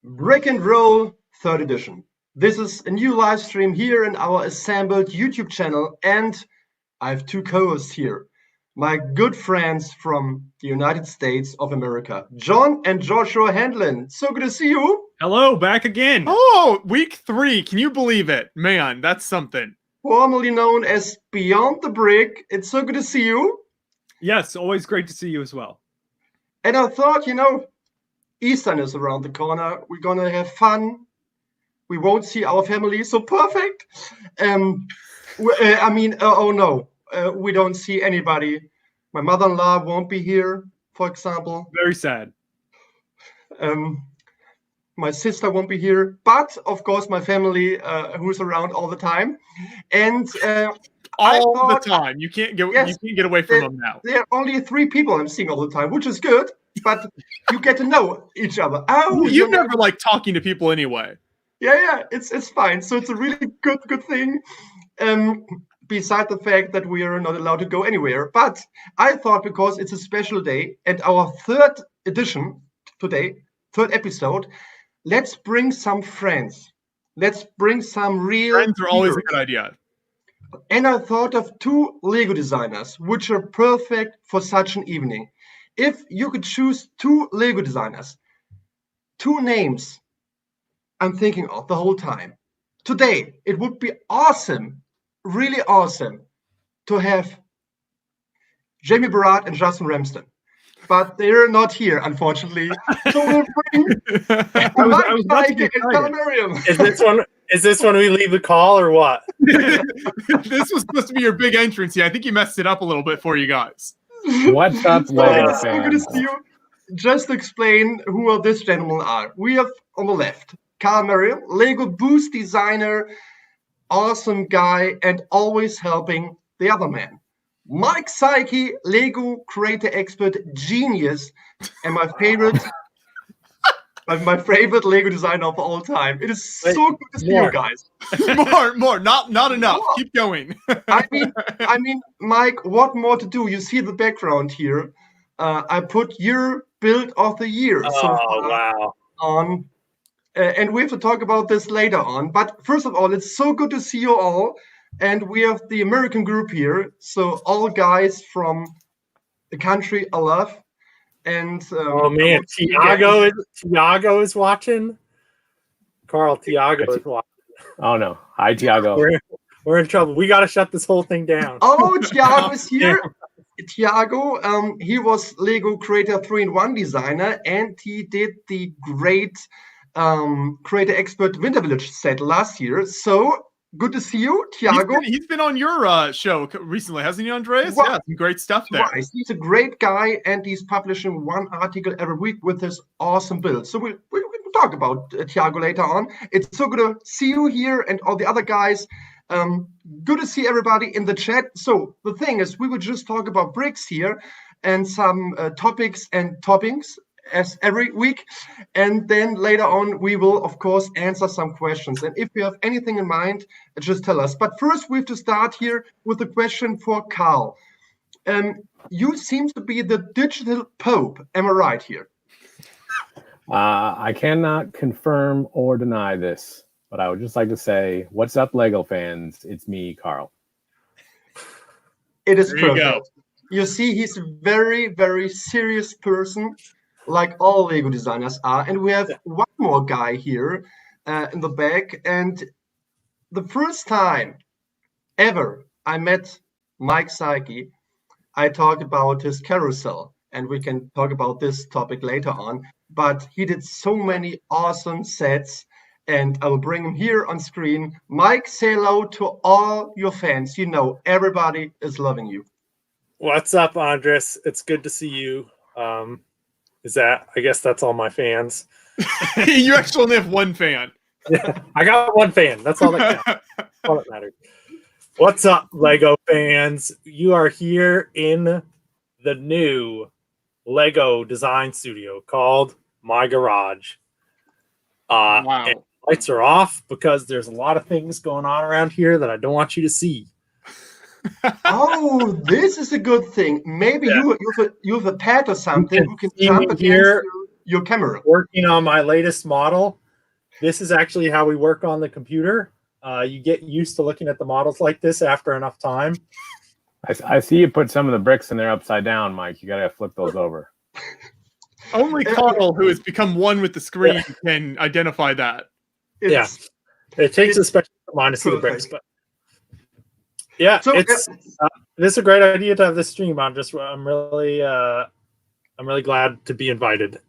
Break and Roll 3rd edition. This is a new live stream here in our assembled YouTube channel, and I have two co-hosts here. My good friends from the United States of America, John and Joshua Hanlon. So good to see you. Hello, back again. Oh, week 3. Can you believe it? Man, that's something. Formerly known as Beyond the Brick. It's so good to see you. Yes, always great to see you as well. And I thought, Eastern is around the corner. We're going to have fun. We won't see our family, so perfect. We don't see anybody. My mother-in-law won't be here, for example. Very sad. My sister won't be here, but of course my family, who's around all the time. And all the time. You can't get away from them now. There are only 3 people I'm seeing all the time, which is good. But you get to know each other. Oh, you never like talking to people anyway. Yeah, it's fine. So it's a really good thing. Beside the fact that we are not allowed to go anywhere. But I thought, because it's a special day and our 3rd edition today, 3rd episode, let's bring some friends. Let's bring some real friends are always a good idea. And I thought of 2 Lego designers, which are perfect for such an evening. If you could choose 2 Lego designers, 2 names I'm thinking of the whole time. Today, it would be awesome, really awesome, to have Jamie Barat and Justin Ramsden. But they're not here, unfortunately. So we'll bring Merriam. Is this when we leave the call or what? This was supposed to be your big entrance. Yeah, I think you messed it up a little bit for you guys. What's up, Lego fans? Just explain who these gentlemen are. We have on the left, Carl Merriam, Lego booth designer, awesome guy, and always helping the other man. Mike Psiaki, Lego creator expert genius, and my favorite Lego designer of all time. It is so good to see you guys. more, not enough. More. Keep going. I mean, Mike, what more to do? You see the background here. I put your build of the year wow. on, and we have to talk about this later on. But first of all, it's so good to see you all. And we have the American group here, so all guys from the country I love. And oh man, Tiago is watching. Carl, Tiago is watching. Oh no! Hi, Tiago. We're in trouble. We got to shut this whole thing down. Oh, Tiago is here. Tiago, he was Lego Creator 3-in-1 designer, and he did the great Creator Expert Winter Village set last year. So good to see you, Tiago. He's been on your show recently, hasn't he, Andreas? Yeah, some great stuff there. Right. He's a great guy, and he's publishing 1 article every week with his awesome build. So we can talk about Tiago later on. It's so good to see you here and all the other guys. Good to see everybody in the chat. So the thing is, we will just talk about bricks here and some topics and toppings as every week, and then later on we will of course answer some questions, and if you have anything in mind, just tell us. But first we have to start here with a question for Carl. You seem to be the digital pope, am I right here? I cannot confirm or deny this, but I would just like to say, what's up, Lego fans? It's me, Carl. It is perfect. You see, he's a very, very serious person, like all Lego designers are. And we have one more guy here in the back. And the first time ever I met Mike Psiaki, I talked about his carousel. And we can talk about this topic later on. But he did so many awesome sets. And I will bring him here on screen. Mike, say hello to all your fans. You know, everybody is loving you. What's up, Andres? It's good to see you. I guess that's all my fans. You actually only have one fan. Yeah, I got one fan. That's all that counts. All that matters. What's up, Lego fans? You are here in the new Lego design studio called My Garage. Wow. And lights are off because there's a lot of things going on around here that I don't want you to see. Oh, this is a good thing. Maybe you have a pet or something who can jump here. your camera. Working on my latest model. This is actually how we work on the computer. You get used to looking at the models like this after enough time. I see you put some of the bricks in there upside down, Mike. You gotta flip those over. Only Carl, who has become one with the screen, can identify that. It's- It takes a special mind to see the bricks, but yeah, So, this is a great idea to have this stream. I'm really glad to be invited.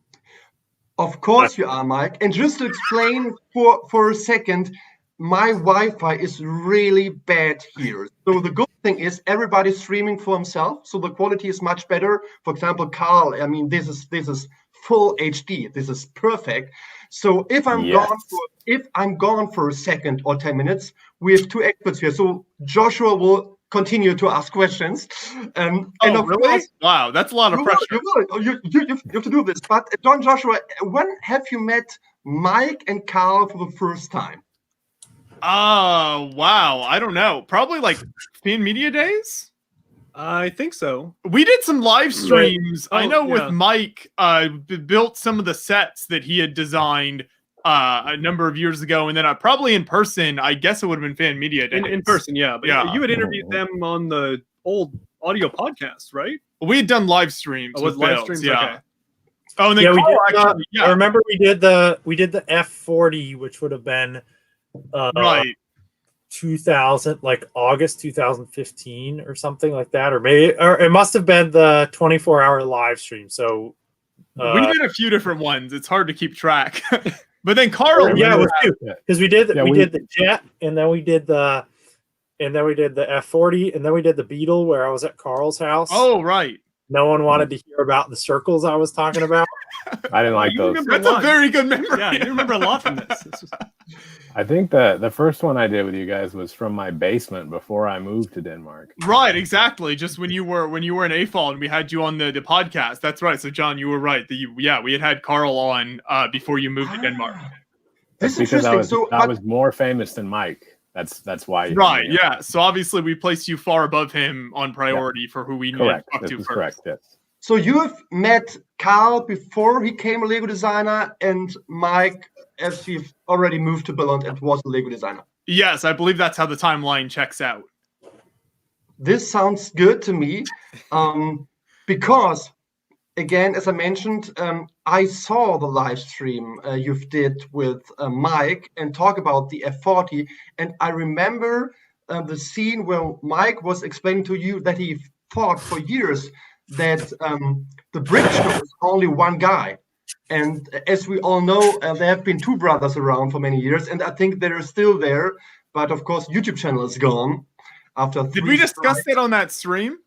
Of course you are, Mike. And just to explain for a second, my Wi-Fi is really bad here. So the good thing is everybody's streaming for himself, so the quality is much better. For example, Carl, I mean, this is full HD. This is perfect. So if I'm gone for a second or 10 minutes, we have two experts here. So Joshua will continue to ask questions. And of really? course, Wow, that's a lot of pressure. you have to do this. But John Joshua, when have you met Mike and Carl for the first time? Oh, wow. I don't know. Probably like Fan Media Days? I think so. We did some live streams. I Oh, know yeah. with Mike, built some of the sets that he had designed a number of years ago. And then probably in person, I guess it would have been Fan Media Days. In person, yeah. But Yeah. you had interviewed them on the old audio podcast, right? We had done live streams. Oh, with live builds, streams? yeah. Okay. Oh, and then Yeah, we Carl did. actually, I remember we did the F40, which would have been right. 2000, like August 2015 or something like that, or it must have been the 24-hour live stream. So We did a few different ones. It's hard to keep track. But then Carl, yeah, it was two Yeah. because we did Yeah, we did the Jet, and then we did the F40, and then we did the Beetle where I was at Carl's house. oh, right. No one wanted to hear about the circles I was talking about. I didn't like You those. remember That's a lot. very good memory. Yeah, you remember a lot from this. This was- I think the first one I did with you guys was from my basement before I moved to Denmark. Right, exactly. Just when you were in AFOL and we had you on the podcast. That's right. So John, you were right. We had Carl on before you moved to Denmark. This is Because interesting. I was more famous than Mike. That's why. Right, yeah. So obviously we placed you far above him on priority for who we need Correct. to talk This to is first. correct. Yes. So you have met Carl before he came a Lego designer, and Mike, as you've already moved to Billund and was a Lego designer. Yes, I believe that's how the timeline checks out. This sounds good to me, because, again, as I mentioned, I saw the live stream you did with Mike and talk about the F40, and I remember the scene where Mike was explaining to you that he thought for years that the brick shop is only one guy. And as we all know, there have been two brothers around for many years, and I think they're still there. But of course, YouTube channel is gone after. Did we discuss it on that stream?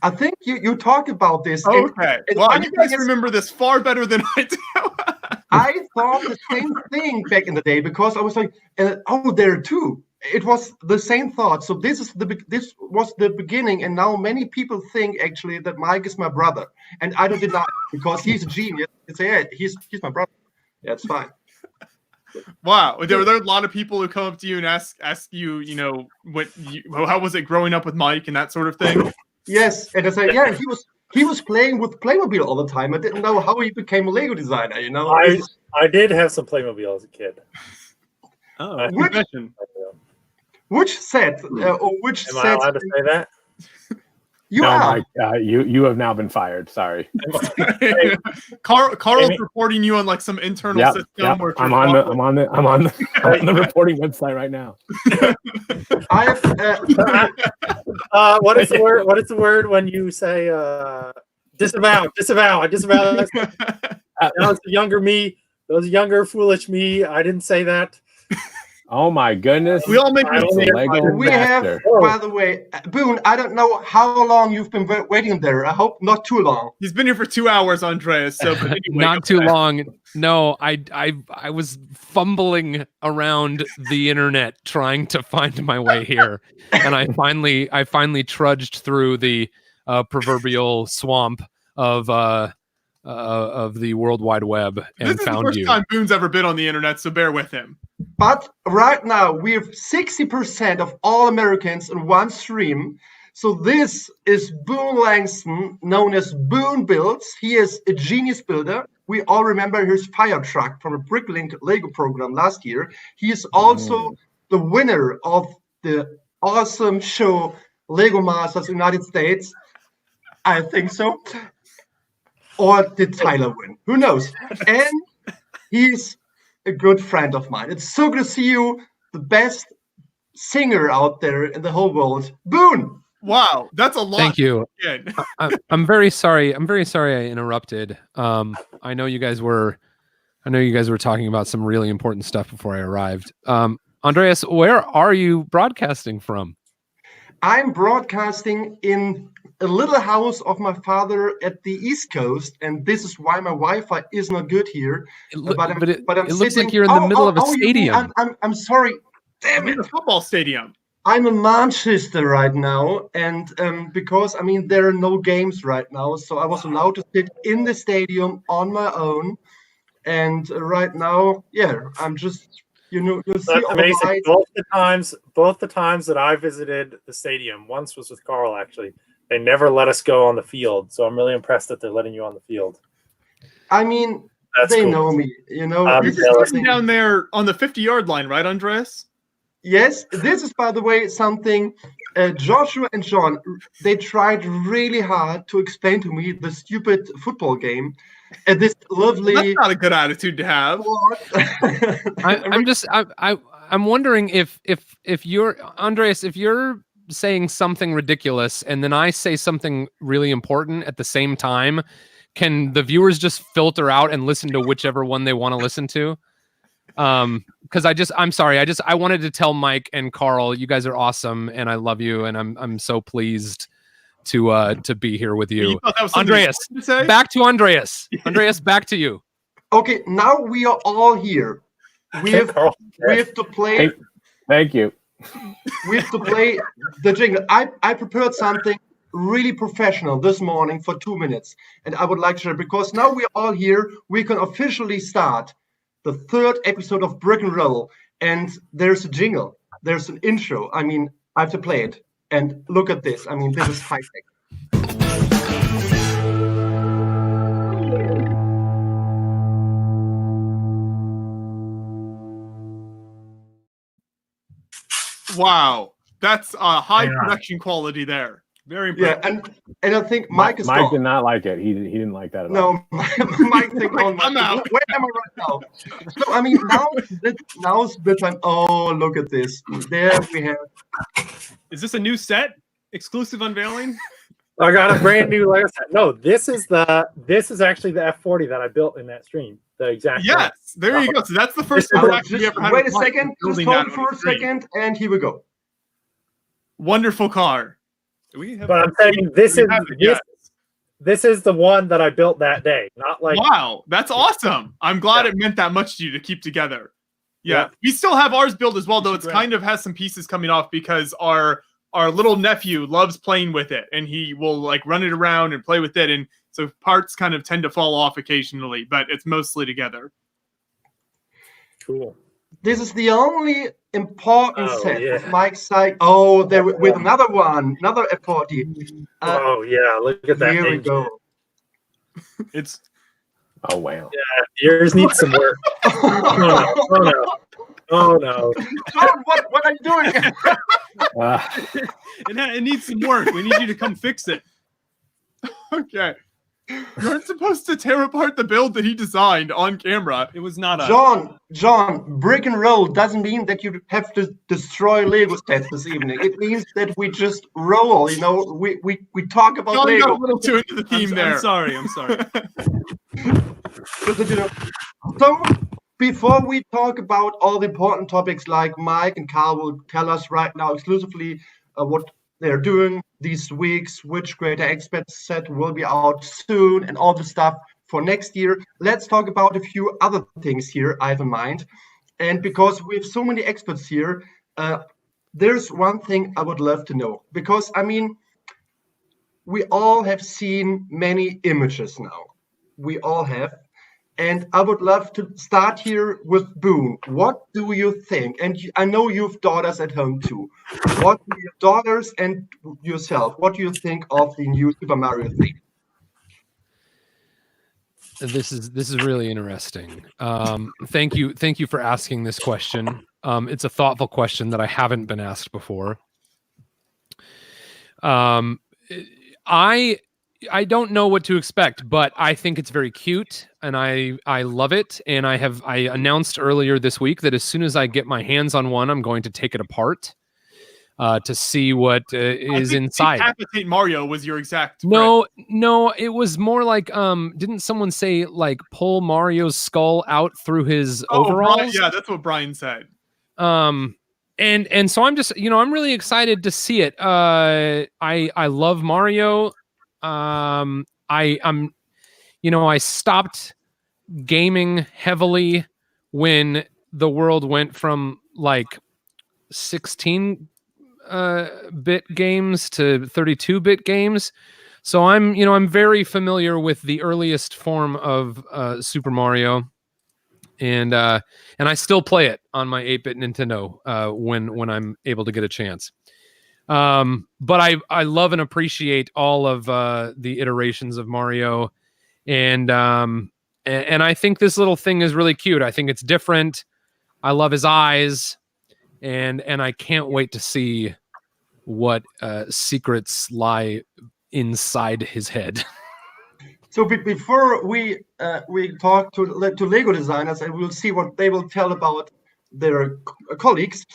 I think you talk about this. Okay. and Well, funny you guys thing is, remember this far better than I do. I thought the same thing back in the day because I was like, oh, there are two. It was the same thought. So this was the beginning, and now many people think actually that Mike is my brother, and I don't deny it because he's a genius. They say, yeah, he's my brother. Yeah, it's fine. Wow. Were there a lot of people who come up to you and ask you, how was it growing up with Mike and that sort of thing? Yes, and I say, yeah, he was playing with Playmobil all the time. I didn't know how he became a Lego designer. I did have some Playmobil as a kid. Oh, Which- confession. Which set or which Am I set allowed to say that? you No, are? Mike, you have now been fired. Sorry. Carl's Amy- reporting you on like some internal Yep, system. yep. Where I'm on the reporting website right now. I have. What is the word? What is the word when you say disavow? Disavow. I disavow. That was the younger me. That was younger, foolish me. I didn't say that. Oh my goodness! We all make I don't mistakes. think- Lego We have, master. by the way, Boone. I don't know how long you've been waiting there. I hope not too long. He's been here for 2 hours, Andreas. So but anyway, Not too long. No, I was fumbling around the internet trying to find my way here, and I finally trudged through the proverbial swamp of the World Wide Web and This is the found first you. time Boone's ever been on the internet, so bear with him. But right now we have 60% of all Americans in one stream. So this is Boone Langston, known as Boone Builds. He is a genius builder. we all remember his fire truck from a Bricklink Lego program last year. He is also the winner of the awesome show Lego Masters United States. I think so. Or did Tyler win? Who knows? And he's a good friend of mine. It's so good to see you, the best singer out there in the whole world, Boone. Wow, that's a lot. Thank you. Again. I'm very sorry. I'm very sorry I interrupted. I know you guys were talking about some really important stuff before I arrived. Andreas, where are you broadcasting from? I'm broadcasting in a little house of my father at the East Coast, and this is why my Wi-Fi is not good here. It looks looks like you're in the middle of a stadium. I'm sorry. Damn I'm in it. a football stadium. I'm in Manchester right now, and because there are no games right now, so I was allowed to sit in the stadium on my own. And right now, I'm just you'll see. That's amazing. Both the times that I visited the stadium, once was with Carl actually. They never let us go on the field, so I'm really impressed that they're letting you on the field. I mean, That's they cool. know me, This is down there on the 50-yard line, right, Andreas? Yes, this is, by the way, something Joshua and John, they tried really hard to explain to me the stupid football game. And this lovely... That's not a good attitude to have. I'm wondering if you're, Andreas, if you're saying something ridiculous and then I say something really important at the same time, can the viewers just filter out and listen to whichever one they want to listen to? Because I'm sorry, I wanted to tell Mike and Carl, you guys are awesome and I love you and I'm so pleased to be here with you. Andreas, back to Andreas. Andreas, back to you. Okay, now we are all here. We have to play. Thank you. We have to play the jingle. I prepared something really professional this morning for 2 minutes, and I would like to share, because now we're all here, we can officially start the 3rd episode of Brick and Roll, and there's a jingle, there's an intro. I have to play it, and look at this. This is high tech. Wow, that's a high production quality there. Very impressive. Yeah, and I think Mike did not like it. He didn't like that at all. No, Mike think, I'm out. Where am I right now? So now's the time. Oh, look at this. There we have. Is this a new set? Exclusive unveiling? I got a brand new Lego set. No, this is actually the F40 that I built in that stream. The exact. Yes, there you go. So that's the first time we ever had. Wait a second. Just hold it for a second, and here we go. Wonderful car. But I'm saying this is the one that I built that day. Not like. Wow, that's awesome. I'm glad it meant that much to you to keep together. Yeah, we still have ours built as well, though. It's kind of has some pieces coming off because our little nephew loves playing with it, and he will like run it around and play with it, and so parts kind of tend to fall off occasionally, but it's mostly together. Cool. This is the only important set of Mike's side. Oh, there with another one, another F40. Look at that. Here we go. It's. Oh wow. Yeah, yours needs some work. Oh no. John, what are you doing? It needs some work. We need you to come fix it. Okay. You aren't supposed to tear apart the build that he designed on camera. It was not John, Brick and Roll doesn't mean that you have to destroy Lego sets this evening. It means that we just roll, we talk about John Lego. got a little too into the theme there. I'm sorry. So, before we talk about all the important topics like Mike and Carl will tell us right now exclusively what they're doing these weeks, which Greater Expert set will be out soon, and all the stuff for next year. Let's talk about a few other things here I have in mind. And because we have so many experts here, there's one thing I would love to know. Because, we all have seen many images now. We all have. And I would love to start here with Boone. What do you think? And I know you've daughters at home too. What do your daughters and yourself, what do you think of the new Super Mario thing? This is really interesting. Thank you for asking this question. It's a thoughtful question that I haven't been asked before. I don't know what to expect, but I think it's very cute, and I love it. And I announced earlier this week that as soon as I get my hands on one, I'm going to take it apart to see what is inside. Decapitate Mario was your exact. No, it was more like didn't someone say like pull Mario's skull out through his overalls? Brian, yeah, that's what Brian said. And so I'm just, I'm really excited to see it. I love Mario. I'm I stopped gaming heavily when the world went from like 16-bit games to 32-bit games. So I'm very familiar with the earliest form of Super Mario. And I still play it on my 8-bit Nintendo when I'm able to get a chance. But I love and appreciate all of the iterations of Mario, and I think this little thing is really cute. I think it's different. I love his eyes, and I can't wait to see what secrets lie inside his head. So before we talk to Lego designers and we'll see what they will tell about their colleagues,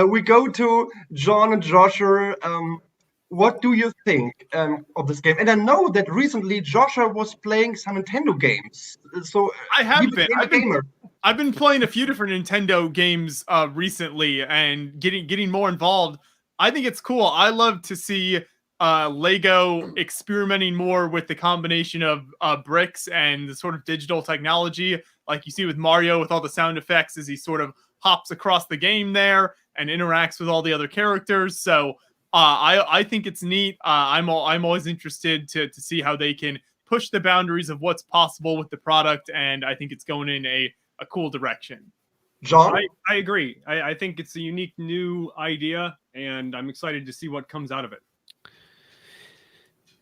we go to John and Joshua. What do you think of this game? And I know that recently Joshua was playing some Nintendo games. So I have been. I've been playing a few different Nintendo games recently and getting more involved. I think it's cool. I love to see Lego experimenting more with the combination of bricks and the sort of digital technology, like you see with Mario with all the sound effects as he sort of hops across the game there and interacts with all the other characters. So I think it's neat. I'm always interested to see how they can push the boundaries of what's possible with the product, and I think it's going in a cool direction. John? I agree. I think it's a unique new idea, and I'm excited to see what comes out of it.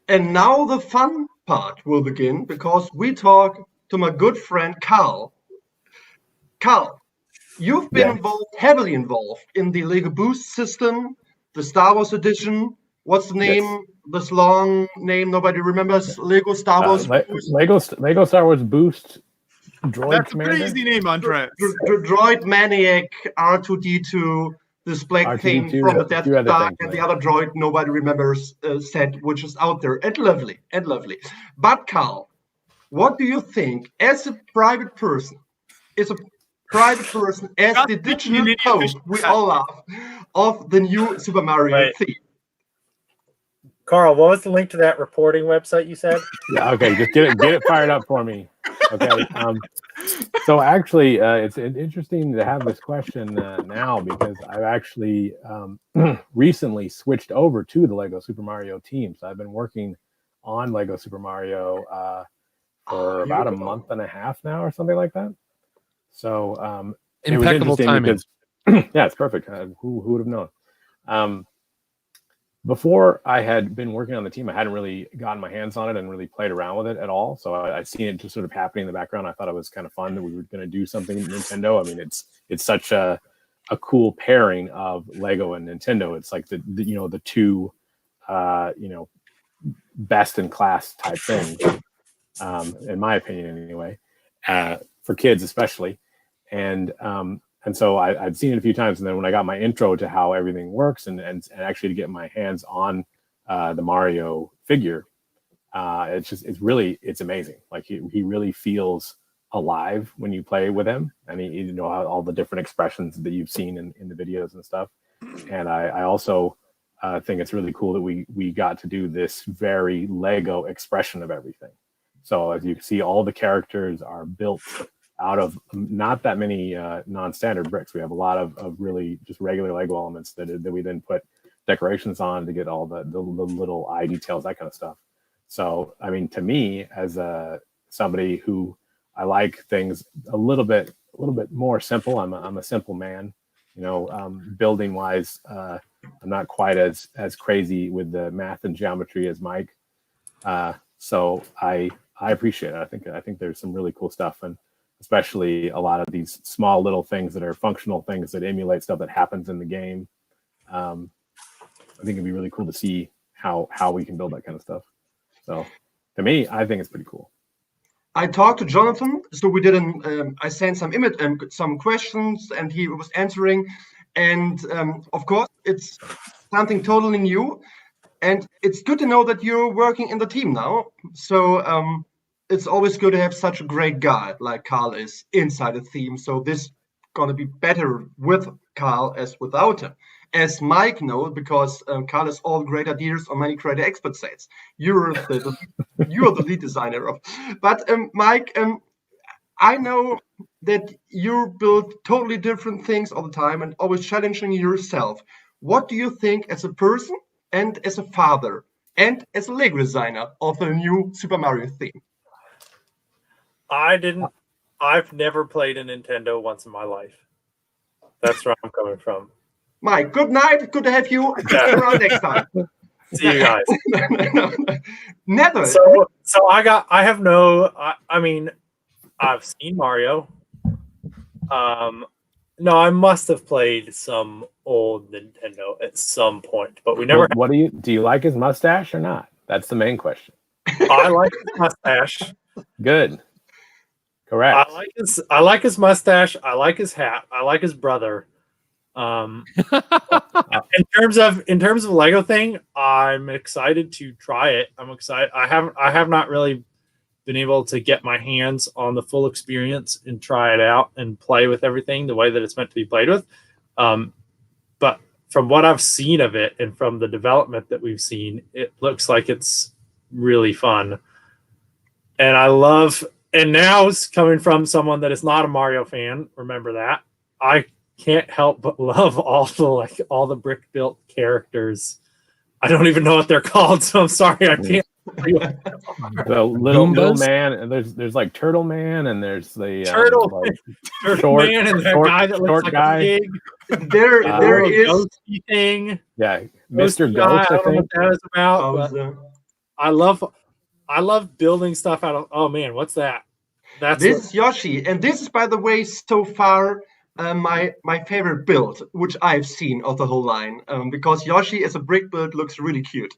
And now the fun part will begin, because we talk to my good friend Carl. Carl, you've been heavily involved in the Lego Boost system, the Star Wars edition. What's the name? Yes. This long name nobody remembers. Lego Star Wars. Lego Star Wars Boost. Droid That's Commander? a pretty easy name, Andres. Droid Maniac R2D2. This black thing from the Death Star, and the other droid nobody remembers set, which is out there, and lovely. But Carl, what do you think, as a private person, as the digital host we all love of the new Super Mario theme? Carl, what was the link to that reporting website you said? Yeah, okay, just get it fired up for me. Okay. So actually, it's interesting to have this question now, because I've actually recently switched over to the Lego Super Mario team. So I've been working on Lego Super Mario for about a month and a half now, or something like that. So impeccable timing. Because, yeah, it's perfect. Who would have known? Before I had been working on the team, I hadn't really gotten my hands on it and really played around with it at all. So I'd seen it just sort of happening in the background. I thought it was kind of fun that we were going to do something in Nintendo. I mean, it's such a cool pairing of Lego and Nintendo. It's like the two best in class type things, in my opinion, anyway, for kids especially. And so I'd seen it a few times, and then when I got my intro to how everything works, and actually to get my hands on the Mario figure, it's amazing. Like he really feels alive when you play with him, and all the different expressions that you've seen in the videos and stuff. And I also think it's really cool that we got to do this very Lego expression of everything. So as you can see, all the characters are built out of not that many non-standard bricks. We have a lot of really just regular Lego elements that we then put decorations on to get all the little eye details, that kind of stuff. So, I mean, to me, as somebody who I like things a little bit more simple. I'm a simple man, building wise. I'm not quite as crazy with the math and geometry as Mike. So I I appreciate it. I think there's some really cool stuff, and especially a lot of these small little things that are functional things that emulate stuff that happens in the game. I think it'd be really cool to see how we can build that kind of stuff. So to me, I think it's pretty cool. I talked to Jonathan, so we did I sent some some questions, and he was answering. And of course, it's something totally new, and it's good to know that you're working in the team now. So it's always good to have such a great guy like Carl is inside the team. So this gonna be better with Carl as without him. As Mike knows, because Carl has all great ideas on many creator expert sites. You're the lead designer of. But Mike, I know that you build totally different things all the time and always challenging yourself. What do you think as a person and as a father and as a Lego designer of the new Super Mario theme? I've never played a Nintendo once in my life. That's where I'm coming from. Mike, good night. Good to have you around next time. See you guys. Never. So I mean, I've seen Mario. No, I must have played some old Nintendo at some point, but we never. What do you like his mustache or not? That's the main question. I like his mustache. Good. Correct. I like his mustache. I like his hat. I like his brother. In terms of Lego thing, I'm excited to try it. I'm excited. I have not really been able to get my hands on the full experience and try it out and play with everything the way that it's meant to be played with. But from what I've seen of it and from the development that we've seen, it looks like it's really fun. And now it's coming from someone that is not a Mario fan. Remember that. I can't help but love all the brick built characters. I don't even know what they're called, so I'm sorry I can't. The little man, and there's like Turtle Man, and there's the Turtle short, Man, and that guy that looks like guy. a pig. There is ghosty thing. Yeah, Mr. Ghost. I don't know what that is about. But I love building stuff out of. Oh man, what's that? This is Yoshi, and this is, by the way, so far my favorite build, which I've seen of the whole line, because Yoshi as a brick build looks really cute.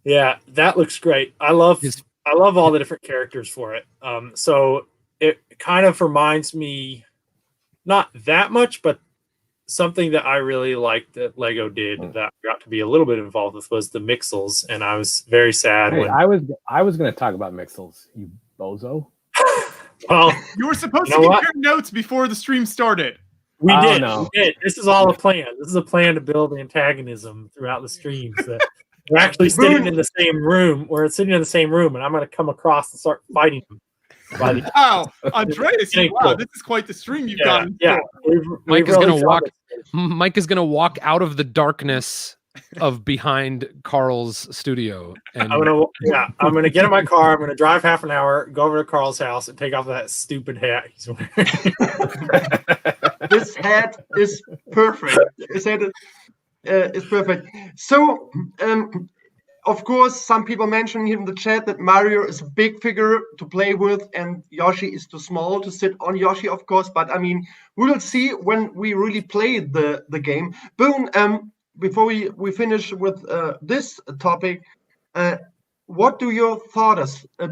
Yeah, that looks great. I love all the different characters for it. So it kind of reminds me, not that much, but something that I really liked that Lego did that I got to be a little bit involved with was the Mixels, and I was very sad. Hey, I was going to talk about Mixels, you bozo. Well, you were supposed to compare notes before the stream started. We did. This is all a plan. This is a plan to build antagonism throughout the streams. We're actually sitting in the same room. We're sitting in the same room, and I'm going to come across and start fighting them. Wow, Andreas, wow, this is quite the stream you've gotten. Yeah, Mike is going to walk. Mike is going to walk out of the darkness of behind Carl's studio. And I'm going to get in my car. I'm going to drive half an hour, go over to Carl's house, and take off that stupid hat he's wearing. This hat is perfect. Is perfect. So, of course, some people mentioned here in the chat that Mario is a big figure to play with, and Yoshi is too small to sit on Yoshi, of course. But I mean, we will see when we really play the game. Boone, before we finish with this topic, what do your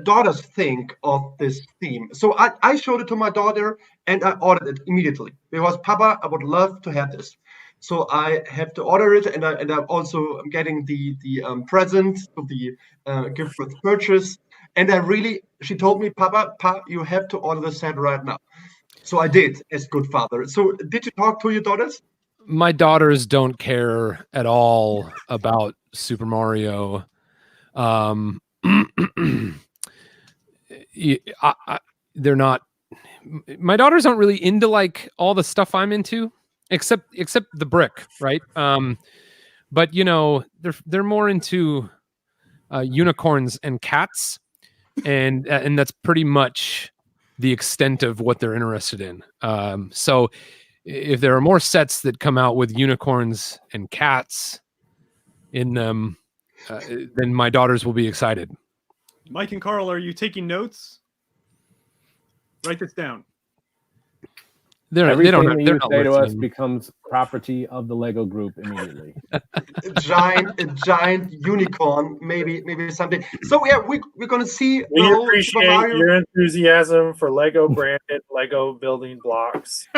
daughters think of this theme? So I showed it to my daughter, and I ordered it immediately because Papa, I would love to have this. So I have to order it, and I'm also getting the present, the gift with purchase. And she told me, Papa, you have to order the set right now. So I did, as good father. So did you talk to your daughters? My daughters don't care at all about Super Mario. They're not. My daughters aren't really into like all the stuff I'm into. Except the brick, right? But you know, they're more into unicorns and cats, and that's pretty much the extent of what they're interested in. So if there are more sets that come out with unicorns and cats in them, then my daughters will be excited. Mike and Carl, are you taking notes? Write this down. Everything they're that you not say to us listening. becomes property of the Lego Group immediately. A giant unicorn, maybe someday. So yeah, we're gonna see the We whole Super appreciate Mario. your enthusiasm for Lego branded Lego building blocks.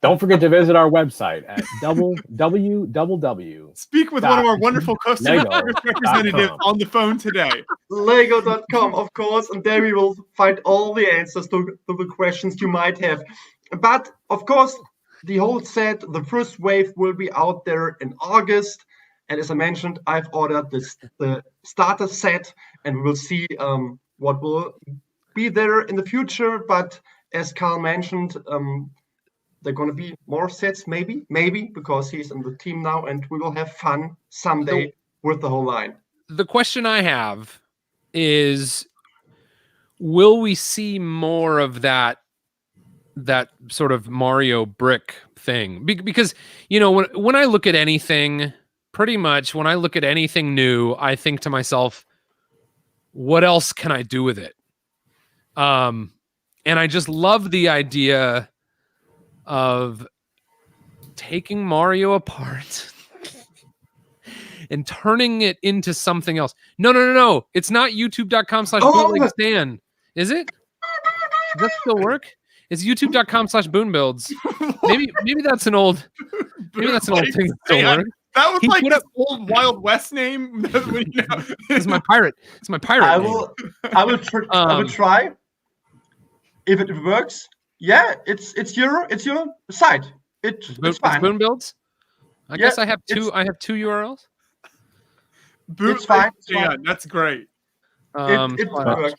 Don't forget to visit our website at www. Speak with one of our wonderful customer Lego. service representatives on the phone today. Lego.com, of course, and there we will find all the answers to the questions you might have. But of course, the whole set, the first wave, will be out there in August. And as I mentioned, I've ordered the starter set, and we will see what will be there in the future. But as Carl mentioned, there are going to be more sets, maybe, because he's in the team now, and we will have fun someday with the whole line. The question I have is, will we see more of that sort of Mario brick thing? Because, you know, when I look at anything, pretty much when I look at anything new, I think to myself, what else can I do with it? And I just love the idea of taking Mario apart and turning it into something else. No. It's not youtube.com/bootlegstan. Is it? Does that still work? It's youtube.com/boonbuilds. Maybe that's an old thing that still works. That was He like put his old Wild West name. It's my pirate. It's my pirate. I name. will try. If it works, yeah, it's your site. It's fine. Boone builds. I guess I have two URLs. It's fine. Yeah, that's great. It works.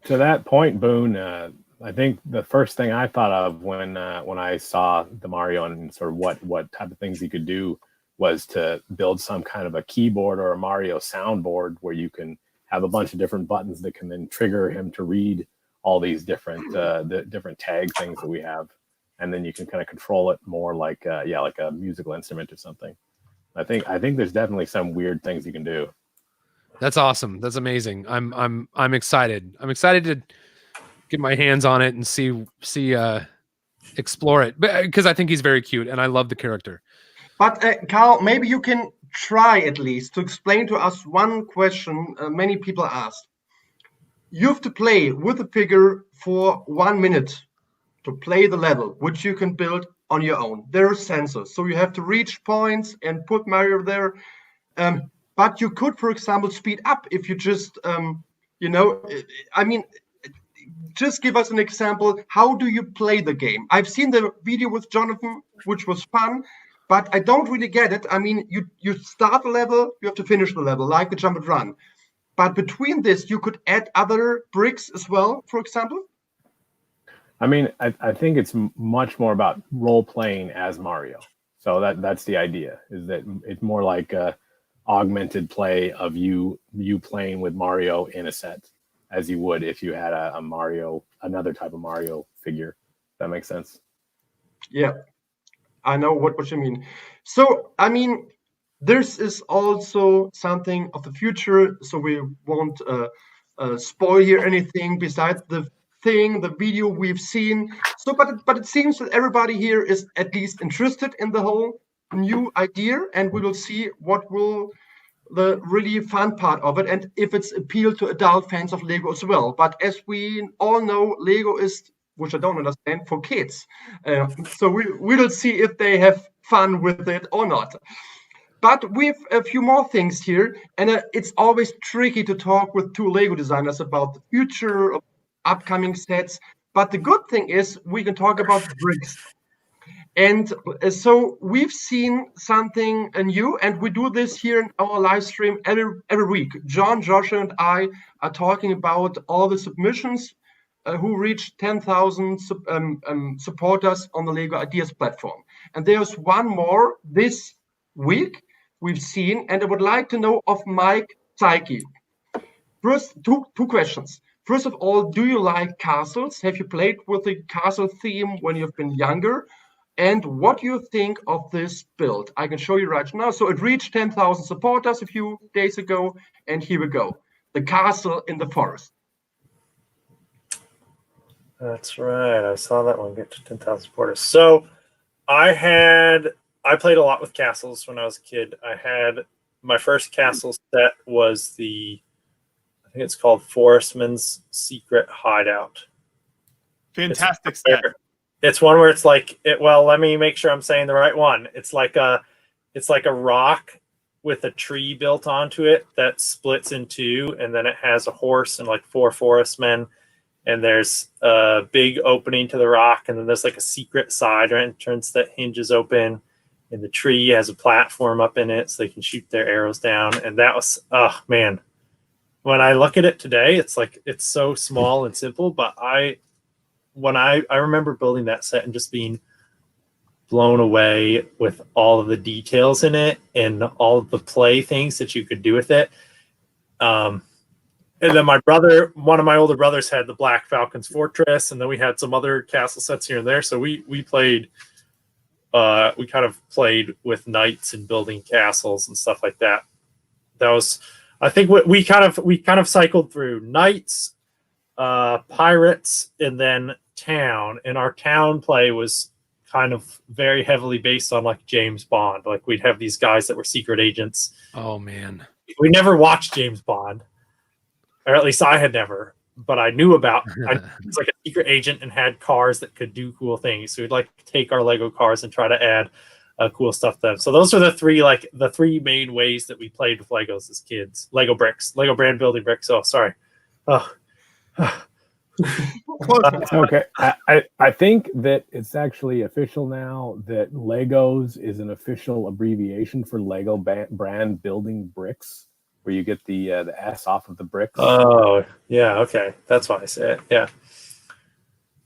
To that point, Boone, I think the first thing I thought of when I saw the Mario and sort of what type of things he could do was to build some kind of a keyboard or a Mario soundboard where you can have a bunch of different buttons that can then trigger him to read all these different the different tag things that we have, and then you can kind of control it more like like a musical instrument or something. I think there's definitely some weird things you can do. That's awesome. That's amazing. I'm excited. I'm excited to get my hands on it and see explore it, because I think he's very cute and I love the character. But Carl, maybe you can try at least to explain to us one question many people asked. You have to play with the figure for 1 minute to play the level, which you can build on your own. There are sensors, so you have to reach points and put Mario there. But you could, for example, speed up if you just, just give us an example. How do you play the game? I've seen the video with Jonathan, which was fun, but I don't really get it. I mean, you start the level, you have to finish the level, like the jump and run. But between this, you could add other bricks as well, for example? I mean, I think it's much more about role-playing as Mario. So that's the idea, is that it's more like a augmented play of you playing with Mario in a set, as you would if you had a Mario, another type of Mario figure. That makes sense? Yeah. I know what you mean. So, I mean, this is also something of the future, so we won't spoil here anything besides the video we've seen. So, but it seems that everybody here is at least interested in the whole new idea, and we will see what will the really fun part of it, and if it's appeal to adult fans of Lego as well. But as we all know, Lego is, which I don't understand, for kids. So we will see if they have fun with it or not. But we have a few more things here, and it's always tricky to talk with two Lego designers about the future of upcoming sets. But the good thing is we can talk about bricks. And so we've seen something new, and we do this here in our live stream every week. John, Joshua, and I are talking about all the submissions who reached 10,000 supporters on the Lego Ideas platform. And there's one more this week we've seen, and I would like to know of Mike Psiaki. First, two questions. First of all, do you like castles? Have you played with the castle theme when you've been younger? And what do you think of this build? I can show you right now. So it reached 10,000 supporters a few days ago, and here we go. The castle in the forest. That's right. I saw that one get to 10,000 supporters. So I played a lot with castles when I was a kid. I had my first castle set was I think it's called Forstman's Secret Hideout. Fantastic set. It's one where it's like well, let me make sure I'm saying the right one. It's like a rock with a tree built onto it that splits in two, and then it has a horse and like 4 forestmen, and there's a big opening to the rock, and then there's like a secret side entrance that hinges open, and the tree has a platform up in it so they can shoot their arrows down. And that was, oh man, when I look at it today, it's like it's so small and simple, but I remember building that set and just being blown away with all of the details in it and all of the play things that you could do with it. And then one of my older brothers had the Black Falcon's Fortress, and then we had some other castle sets here and there. So we kind of played with knights and building castles and stuff like that. That was, I think, what we kind of cycled through knights, pirates, and then town. And our town play was kind of very heavily based on like James Bond. Like we'd have these guys that were secret agents. Oh man, we never watched James Bond, or at least I had never, but I knew about. I was like a secret agent and had cars that could do cool things. So we'd like take our Lego cars and try to add cool stuff to them. So those are the three main ways that we played with Legos as kids. Lego bricks, Lego brand building bricks. Oh, sorry. Oh. Okay, I think that it's actually official now that Legos is an official abbreviation for Lego brand building bricks, where you get the S off of the bricks. Oh yeah, okay, that's why I say it. Yeah.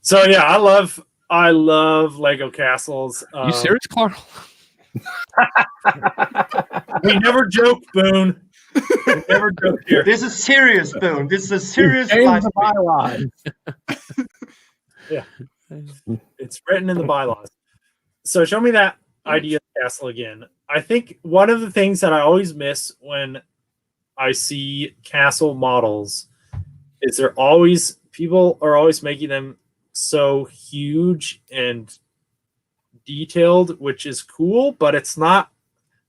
So yeah, I love Lego castles. You serious, Carl? We never joke, Boone. We never joke here. This is serious, Boone. This is a serious Change the bylaws. Yeah, it's written in the bylaws. So show me that idea castle again. I think one of the things that I always miss when I see castle models is people are always making them so huge and detailed, which is cool, but that's not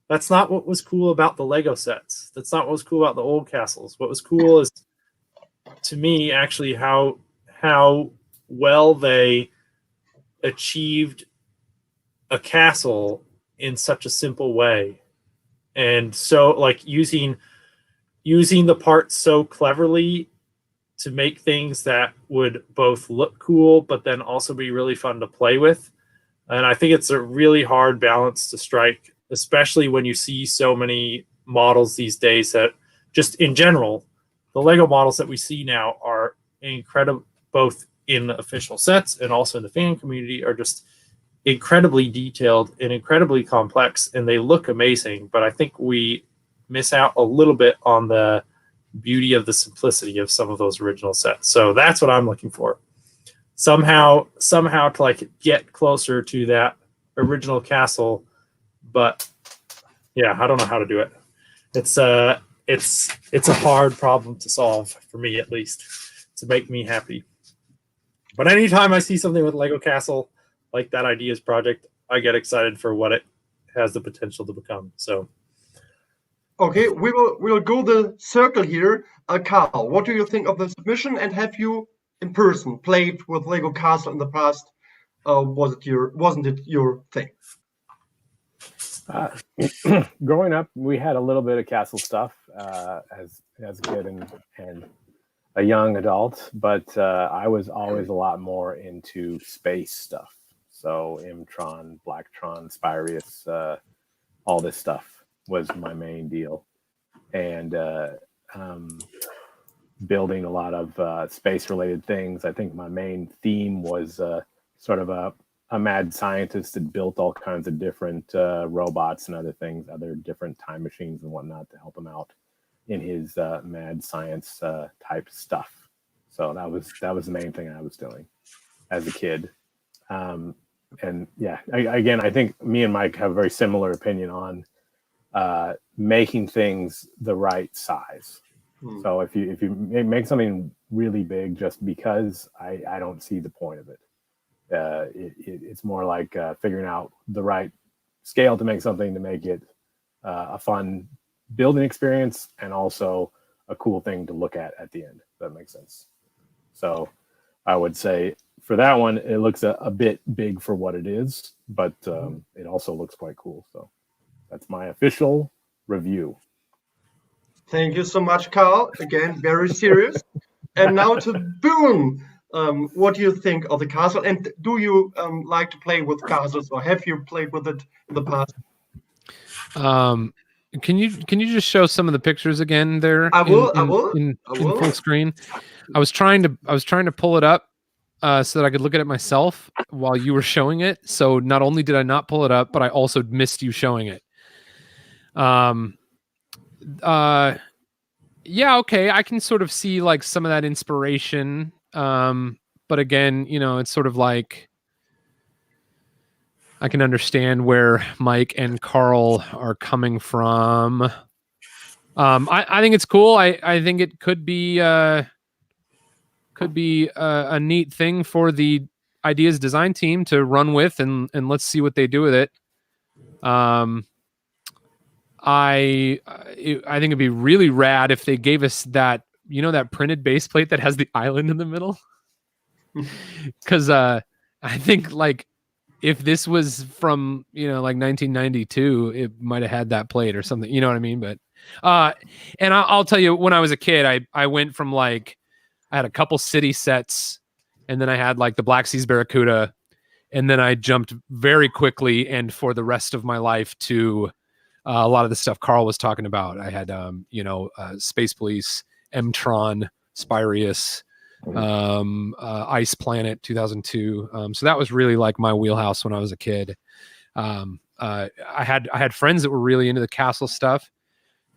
what was cool about the Lego sets. That's not what was cool about the old castles. What was cool is, to me, actually how well they achieved a castle in such a simple way. And so like using the parts so cleverly to make things that would both look cool but then also be really fun to play with. And I think it's a really hard balance to strike, especially when you see so many models these days that just in general, the Lego models that we see now are incredible, both in official sets and also in the fan community, are just incredibly detailed and incredibly complex, and they look amazing. But I think we miss out a little bit on the beauty of the simplicity of some of those original sets. So that's what I'm looking for. Somehow to like get closer to that original castle. But yeah, I don't know how to do it. It's a hard problem to solve for me, at least, to make me happy. But anytime I see something with Lego Castle, like that Ideas project, I get excited for what it has the potential to become. So, okay, we'll go the circle here. Carl, what do you think of the submission? And have you in person played with Lego Castle in the past? Wasn't it your thing? Growing up, we had a little bit of castle stuff as a kid and a young adult, but I was always a lot more into space stuff. So Imtron, Blacktron, Spirius, all this stuff was my main deal. And building a lot of space-related things. I think my main theme was sort of a mad scientist that built all kinds of different robots and other things, other different time machines and whatnot to help him out in his mad science type stuff. So that was the main thing I was doing as a kid. And yeah, again, I think me and Mike have a very similar opinion on making things the right size. So if you make something really big just because, I don't see the point of it. It's more like figuring out the right scale to make something, to make it a fun building experience and also a cool thing to look at the end. If that makes sense. So I would say for that one, it looks a bit big for what it is, but it also looks quite cool. So that's my official review. Thank you so much, Carl. Again, very serious. And now to Boone. What do you think of the castle? And do you like to play with castles, or have you played with it in the past? Can you just show some of the pictures again there? I will. In full screen. I was trying to pull it up so that I could look at it myself while you were showing it. So not only did I not pull it up, but I also missed you showing it. Yeah, okay. I can sort of see like some of that inspiration. But again, it's sort of like I can understand where Mike and Carl are coming from. I think it's cool. I think it could be a neat thing for the ideas design team to run with, and let's see what they do with it. I think it'd be really rad if they gave us that, that printed base plate that has the island in the middle. Because I think like if this was from like 1992, it might have had that plate or something. You know what I mean? But and I'll tell you, when I was a kid, I went from like I had a couple city sets, and then I had like the Black Seas Barracuda, and then I jumped very quickly and for the rest of my life to a lot of the stuff Carl was talking about. I had Space Police, M-Tron, Spirius, Ice Planet 2002. So that was really like my wheelhouse when I was a kid. I had friends that were really into the castle stuff,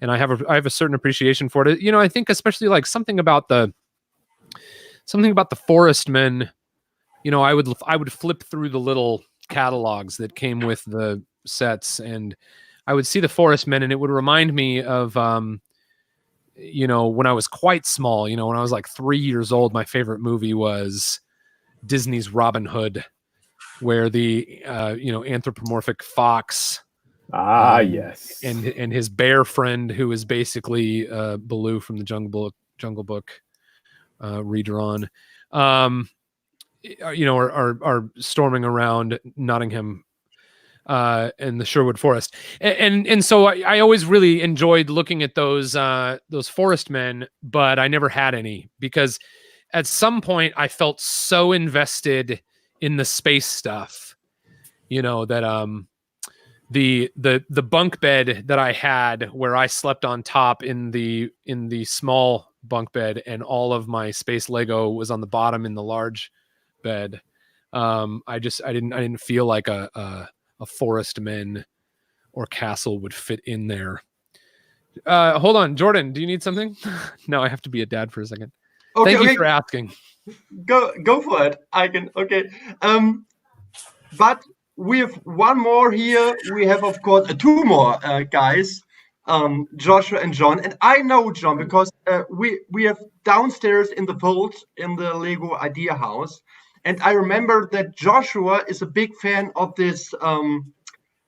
and I have a certain appreciation for it. I think especially like something about the Forstman. I would flip through the little catalogs that came with the sets, and I would see the Forstmen, and it would remind me of when I was quite small, when I was like 3 years old, my favorite movie was Disney's Robin Hood, where the anthropomorphic fox, yes, and his bear friend, who is basically Baloo from the Jungle Book redrawn, are storming around Nottingham and the Sherwood Forest, and so I always really enjoyed looking at those Forstmen, but I never had any, because at some point I felt so invested in the space stuff, that the bunk bed that I had, where I slept on top in the small bunk bed, and all of my space Lego was on the bottom in the large bed. I didn't feel like a Forstman or castle would fit in there. Hold on, Jordan, do you need something? No, I have to be a dad for a second. Okay, Thank you for asking. Go for it. I can. Okay. But we have one more here. We have, of course, two more guys, Joshua and John. And I know John because we have downstairs in the vault in the Lego Idea House. And I remember that Joshua is a big fan of this,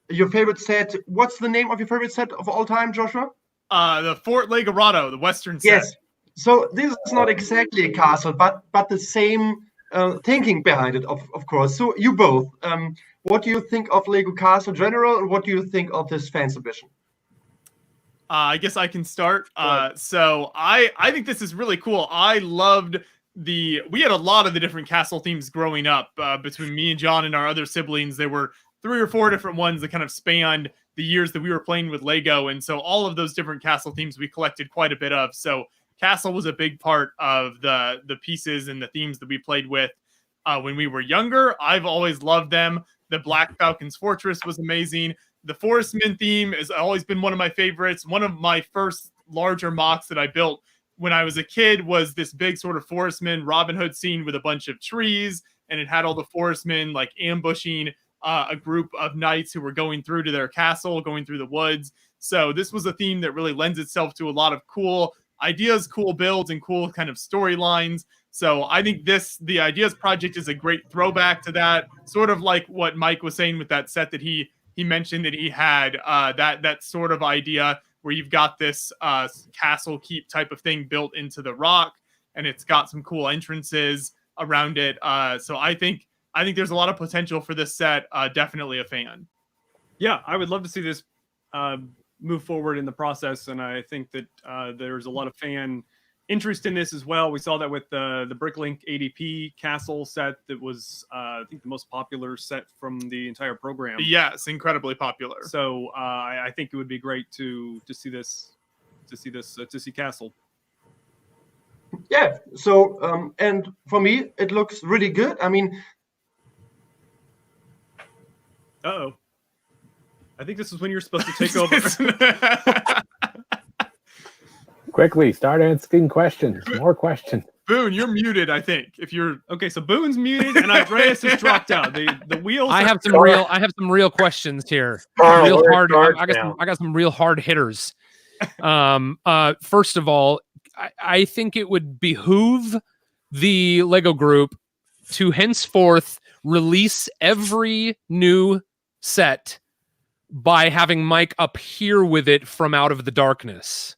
your favorite set. What's the name of your favorite set of all time, Joshua? The Fort Legorado, the Western set. Yes. So this is not exactly a castle, but the same thinking behind it, of course. So you both, what do you think of Lego Castle General, and what do you think of this fan submission? I guess I can start. So I think this is really cool. I loved we had a lot of the different castle themes growing up between me and John and our other siblings. There were 3 or 4 different ones that kind of spanned the years that we were playing with Lego. And so all of those different castle themes we collected quite a bit of. So castle was a big part of the pieces and the themes that we played with when we were younger. I've always loved them. The Black Falcon's Fortress was amazing. The Forstman theme has always been one of my favorites. One of my first larger mocks that I built when I was a kid was this big sort of Forstman Robin Hood scene with a bunch of trees and it had all the Forstmen like ambushing a group of knights who were going through to their castle, going through the woods. So this was a theme that really lends itself to a lot of cool ideas, cool builds, and cool kind of storylines. So I think the Ideas Project is a great throwback to that, sort of like what Mike was saying with that set that he mentioned that he had, that sort of idea where you've got this castle keep type of thing built into the rock, and it's got some cool entrances around it. So I think there's a lot of potential for this set. Definitely a fan. Yeah, I would love to see this move forward in the process, and I think that there's a lot of fan interest in this as well. We saw that with the Bricklink ADP castle set that was I think the most popular set from the entire program. Yes, incredibly popular. So I think it would be great to see Castle. Yeah. So and for me, it looks really good. I mean, Uh-oh. I think this is when you're supposed to take over. Quickly, start asking questions. More questions. Boone, you're muted, I think. If you're Okay, so Boone's muted and Andreas has dropped out. The wheels. I have some real questions here. Real hard. I got some real hard hitters. First of all, I think it would behoove the Lego Group to henceforth release every new set by having Mike appear with it from out of the darkness.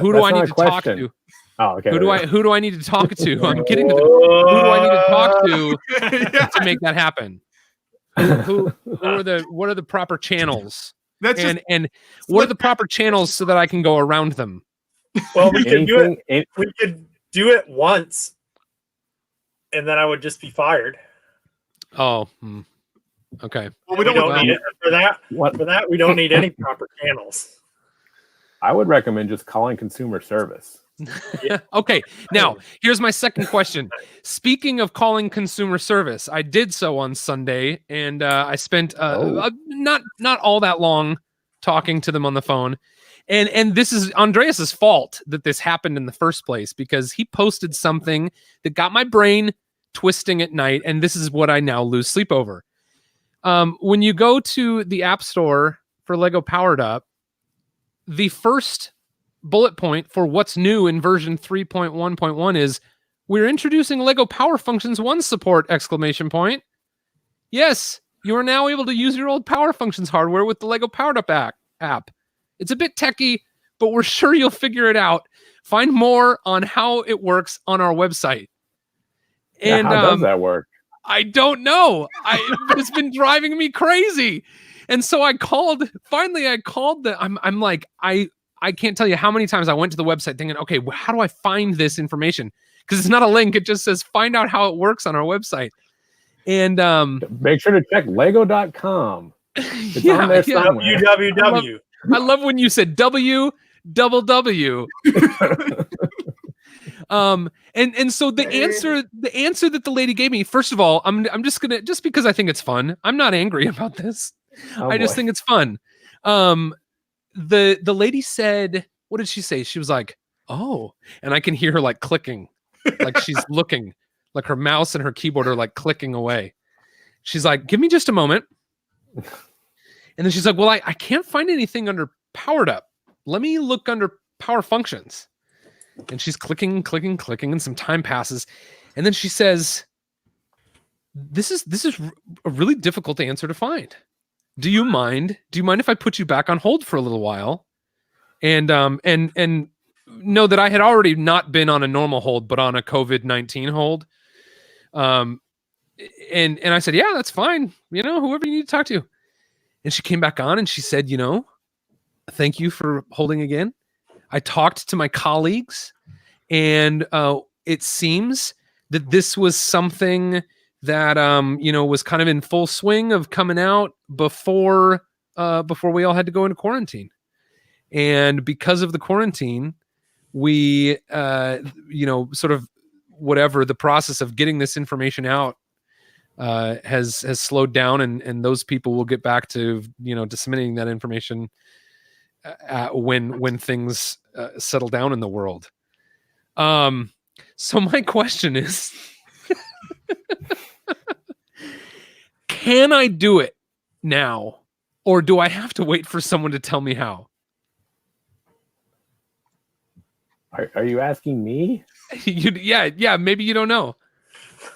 Who do I need to talk to? Oh, okay. Who do I need to talk to? I'm getting to the who do I need to talk to make that happen? What are the proper channels? And what are the proper channels so that I can go around them? Well, we could do it. We could do it once, and then I would just be fired. Oh, okay. Well, we don't need it for that. For that, we don't need any proper channels. I would recommend just calling consumer service. Okay. Now, here's my second question. Speaking of calling consumer service, I did so on Sunday, and I spent not all that long talking to them on the phone. And this is Andreas's fault that this happened in the first place, because he posted something that got my brain twisting at night, and this is what I now lose sleep over. When you go to the App Store for Lego Powered Up, the first bullet point for what's new in version 3.1.1 is we're introducing Lego Power Functions 1 support! Yes, you are now able to use your old Power Functions hardware with the Lego Powered Up app. It's a bit techy, but we're sure you'll figure it out. Find more on how it works on our website. And how does that work? I don't know. It's been driving me crazy. And so I called I'm like, I can't tell you how many times I went to the website thinking, okay, how do I find this information? Because it's not a link. It just says, find out how it works on our website. And make sure to check lego.com. It's on there somewhere. www. I love when you said www. And so the answer that the lady gave me, first of all, I'm just because I think it's fun. I'm not angry about this. I just think it's fun. The lady said, what did she say? She was like, oh, and I can hear her like clicking, like she's looking, like her mouse and her keyboard are like clicking away. She's like, give me just a moment. And then she's like, well, I can't find anything under Powered Up. Let me look under Power Functions. And she's clicking, and some time passes. And then she says, this is a really difficult answer to find. Do you mind if I put you back on hold for a little while? And know that I had already not been on a normal hold, but on a COVID-19 hold. And I said, yeah, that's fine. Whoever you need to talk to. And she came back on and she said, thank you for holding again. I talked to my colleagues, and it seems that this was something that was kind of in full swing of coming out before we all had to go into quarantine. And because of the quarantine, we sort of whatever the process of getting this information out has slowed down, and those people will get back to disseminating that information when things settle down in the world. So my question is, can I do it now, or do I have to wait for someone to tell me how? Are you asking me? Yeah. Maybe you don't know.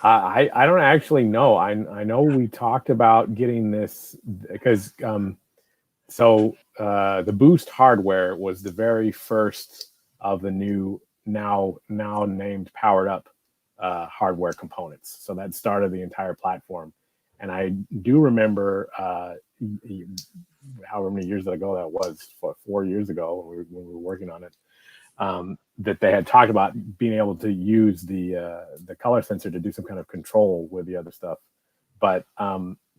I don't actually know. I know we talked about getting this because the Boost hardware was the very first of the new now named powered up hardware components. So that started the entire platform. And I do remember however many years ago that was, 4 years ago when we were working on it, that they had talked about being able to use the color sensor to do some kind of control with the other stuff, but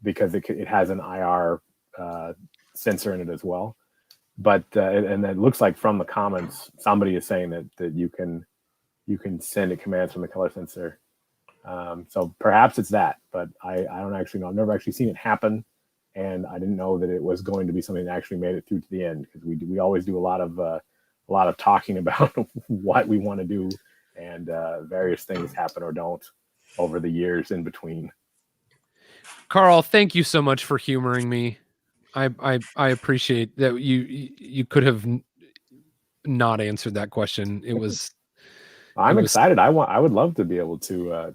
because it has an IR sensor in it as well. But and it looks like from the comments somebody is saying that you can send it commands from the color sensor. So perhaps it's that, but I don't actually know. I've never actually seen it happen, and I didn't know that it was going to be something that actually made it through to the end, because we always do a lot of talking about what we want to do, and various things happen or don't over the years in between. Carl, thank you so much for humoring me. I appreciate that you could have not answered that question. It was. I'm excited. I would love to be able to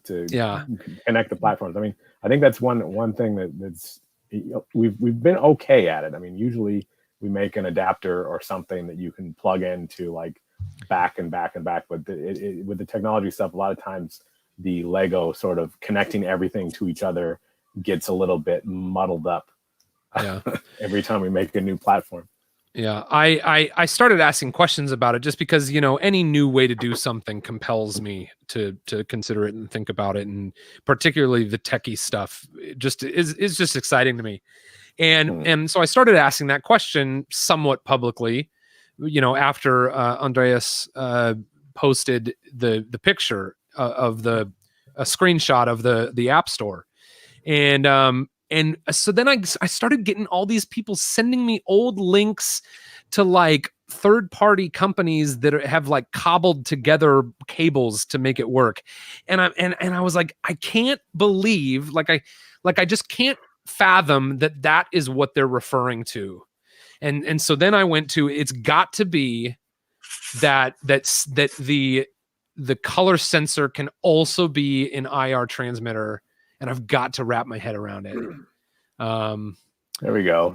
connect the platforms. I mean, I think that's one thing that's we've been okay at it. I mean, usually we make an adapter or something that you can plug into like back and back and back. But with the technology stuff, a lot of times the Lego sort of connecting everything to each other gets a little bit muddled up. Yeah. Every time we make a new platform. Yeah, I started asking questions about it just because, any new way to do something compels me to consider it and think about it, and particularly the techie stuff is just exciting to me. And so I started asking that question somewhat publicly, after Andreas posted the picture of a screenshot of the App Store. And so then I started getting all these people sending me old links to like third-party companies that have like cobbled together cables to make it work. And I was like, I can't believe, I just can't fathom that is what they're referring to. And so then I went to, it's got to be that the color sensor can also be an IR transmitter, and I've got to wrap my head around it. There we go.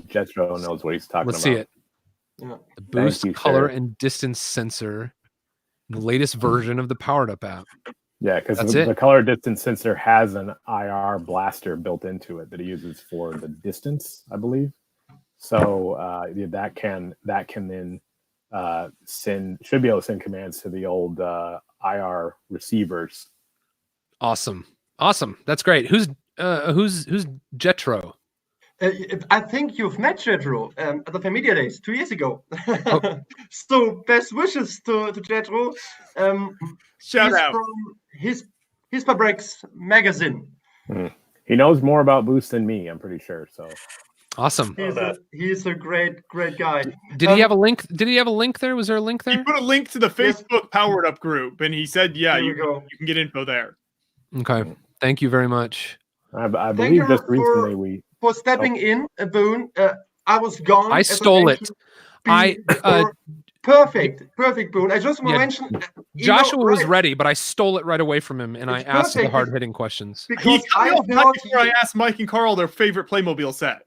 Jetro knows what he's talking about. Let's see it. Yeah. The Boost color and distance sensor, the latest version of the Powered Up app. Yeah, because the color distance sensor has an IR blaster built into it that it uses for the distance, I believe. So that can then should be able to send commands to the old IR receivers. Awesome. That's great. Who's Jetro? I think you've met Jetro at the Familia Days 2 years ago. So best wishes to Jetro. Shout out from his Fabrics magazine. He knows more about Boost than me, I'm pretty sure. So awesome. He's a great guy. Did he have a link? Did he have a link there? Was there a link there? He put a link to the Facebook Powered Up group, and he said, you can get info there. Okay. Thank you very much. I believe just recently for stepping in, Boone. I was gone. I stole it. Perfect, Boone. I just want to mention Joshua was ready, but I stole it right away from him, and I asked the hard-hitting questions. Because I asked Mike and Carl their favorite Playmobil set.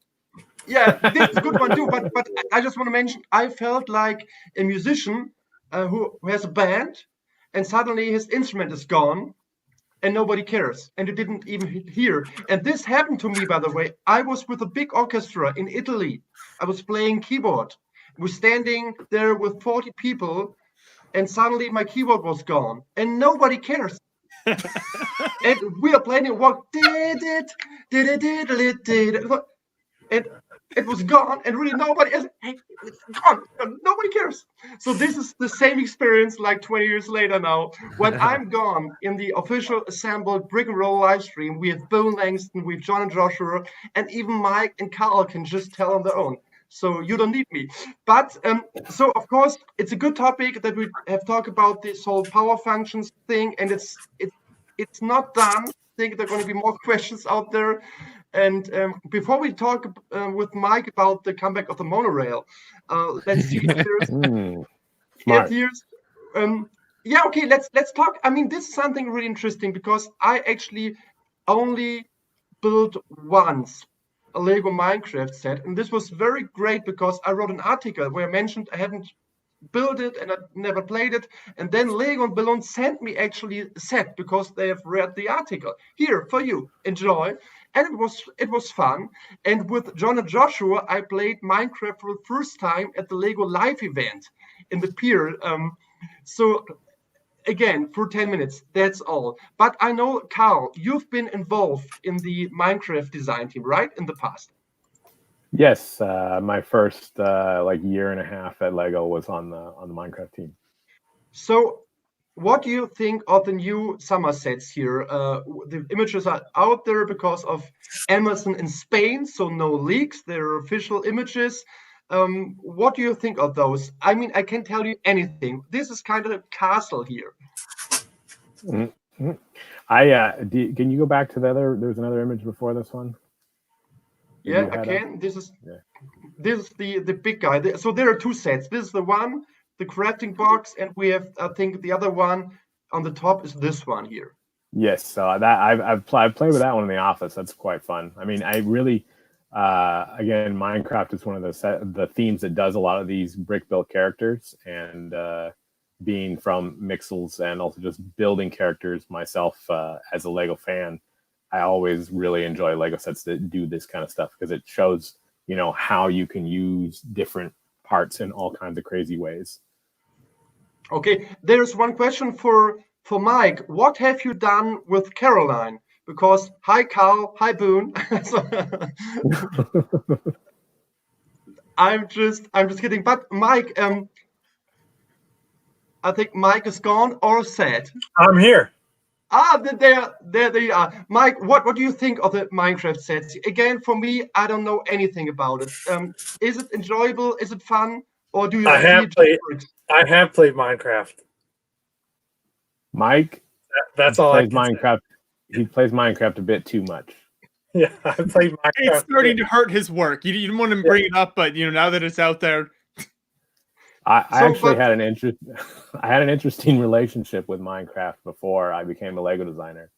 Yeah, this is a good one too. But I just want to mention, I felt like a musician who has a band, and suddenly his instrument is gone, and nobody cares, and you didn't even hear. And this happened to me, by the way. I was with a big orchestra in Italy. I was playing keyboard. We're standing there with 40 people, and suddenly my keyboard was gone, and nobody cares. And we are playing what did it, and it was gone, and really nobody else. Hey, it's gone. Nobody cares. So this is the same experience like 20 years later now. When I'm gone in the official assembled Brick and Roll live stream, we have Boone, Langston, we have John and Joshua, and even Mike and Carl can just tell on their own. So you don't need me. But so of course it's a good topic that we have talked about this whole power functions thing, and it's it's not done. I think there are going to be more questions out there. And before we talk with Mike about the comeback of the monorail, let's see if there's Smart. yeah, okay, let's talk. I mean, this is something really interesting because I actually only built once a Lego Minecraft set, and this was very great because I wrote an article where I mentioned I haven't built it and I never played it, and then Lego and Balloon sent me actually a set because they have read the article. Here for you, enjoy. And it was fun. And with John and Joshua, I played Minecraft for the first time at the Lego Live event in the pier. So again, for 10 minutes, that's all. But I know, Carl, you've been involved in the Minecraft design team, right? In the past. Yes, my first year and a half at Lego was on the Minecraft team. So what do you think of the new summer sets here? The images are out there because of Amazon in Spain, so no leaks. They're official images. What do you think of those? I mean, I can't tell you anything. This is kind of a castle here. Mm-hmm. Can you go back to the other? There was another image before this one. Yeah, I can. This is the big guy. So there are two sets. This is the one, the crafting box, and we have, I think, the other one on the top is this one here. Yes, so that I've played with that one in the office. That's quite fun. I mean, I really, again, Minecraft is one of the themes that does a lot of these brick built characters, and being from Mixels and also just building characters myself as a Lego fan, I always really enjoy Lego sets that do this kind of stuff because it shows, how you can use different parts in all kinds of crazy ways. Okay, there's one question for Mike. What have you done with Caroline? Because hi Carl, hi Boone. I'm just kidding. But Mike, I think Mike is gone or sad. I'm here. There they are. Mike, what do you think of the Minecraft sets? Again, for me, I don't know anything about it. Is it enjoyable? Is it fun? Or do you? I have played Minecraft. Mike, that's all. Plays Minecraft. He plays Minecraft a bit too much. Yeah, I played Minecraft. It's starting to hurt his work. You didn't want to bring it up, but now that it's out there. I had an interesting relationship with Minecraft before I became a Lego designer.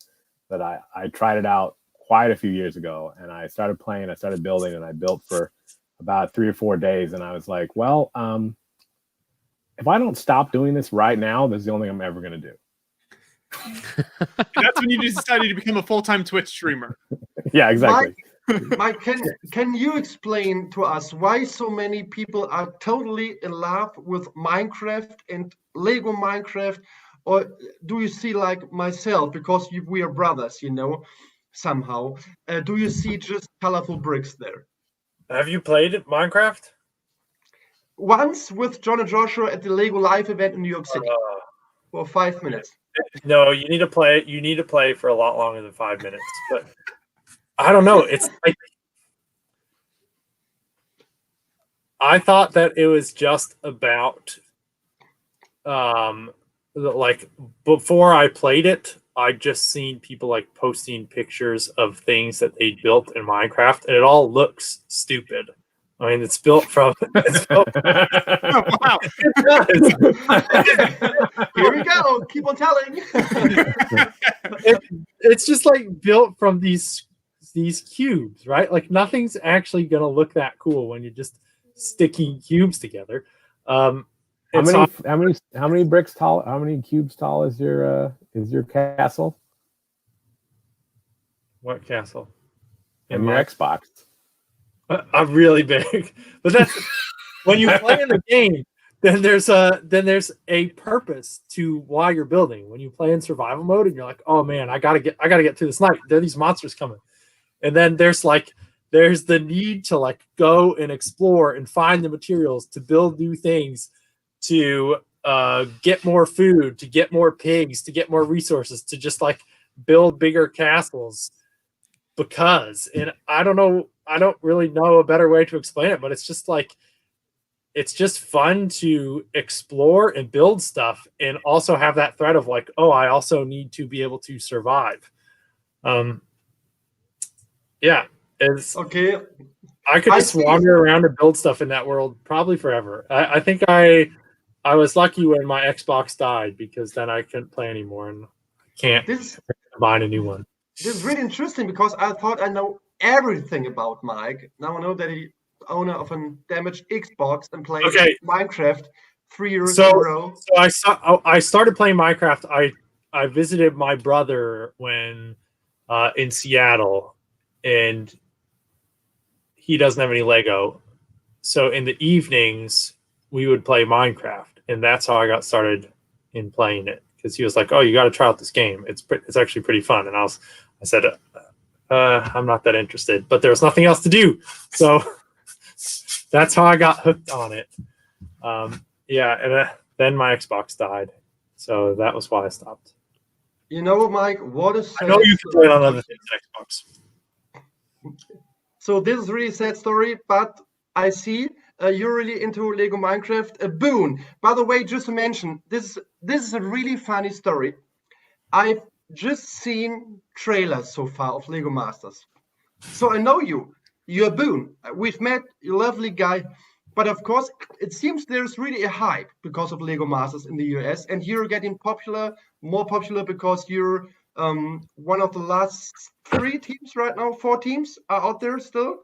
That I tried it out quite a few years ago, and I started playing, I started building, and I built for about 3 or 4 days, and I was like, well, if I don't stop doing this right now, this is the only thing I'm ever going to do. That's when you decided to become a full-time Twitch streamer. Yeah, exactly. Mike, can you explain to us why so many people are totally in love with Minecraft and Lego Minecraft? Or do you see like myself, because we are brothers, somehow? Do you see just colorful bricks there? Have you played Minecraft? Once with John and Joshua at the Lego Live event in New York City for 5 minutes. No, you need to play. You need to play for a lot longer than 5 minutes. But I don't know. It's like I thought that it was just about like before I played it, I'd just seen people like posting pictures of things that they built in Minecraft, and it all looks stupid. I mean, it's built from. Oh, wow! Here we go. Keep on telling. It's just like built from these cubes, right? Like nothing's actually gonna look that cool when you're just sticking cubes together. How many bricks tall? How many cubes tall is your castle? What castle? In your Xbox. I'm really big, but that's when you play in the game. Then there's a purpose to why you're building. When you play in survival mode, and you're like, oh man, I gotta get through this night. There are these monsters coming, and then there's the need to like go and explore and find the materials to build new things, to get more food, to get more pigs, to get more resources, to just like build bigger castles. And I don't really know a better way to explain it, but it's just like it's just fun to explore and build stuff, and also have that threat of like, oh, I also need to be able to survive. Yeah, it's Okay. I could I just see. wander around and build stuff in that world probably forever. I think I was lucky when my Xbox died, because then I couldn't play anymore, and I can't This find a new one. this is really interesting because I thought I know everything about Mike. Now I know that he's owner of a damaged Xbox and plays Okay. Minecraft 3 years So- in a row. So I started playing Minecraft. I visited my brother when in Seattle, and he doesn't have any Lego. So in the evenings we would play Minecraft, and that's how I got started in playing it, because he was like, "Oh, you got to try out this game. It's actually pretty fun." And I said, "I'm not that interested," but there was nothing else to do, so that's how I got hooked on it. Yeah, and then my Xbox died, so that was why I stopped. You know, Mike, what is I know you can play it on other things, Xbox. So this is really sad story, but I see you're really into Lego Minecraft. Boone, by the way, just to mention, this is a really funny story. I've just seen trailers so far of Lego Masters. So I know you. You're Boone. We've met, you're a lovely guy. But of course, it seems there's really a hype because of Lego Masters in the US. And you're getting more popular because you're one of the last 3 teams right now. 4 teams are out there still.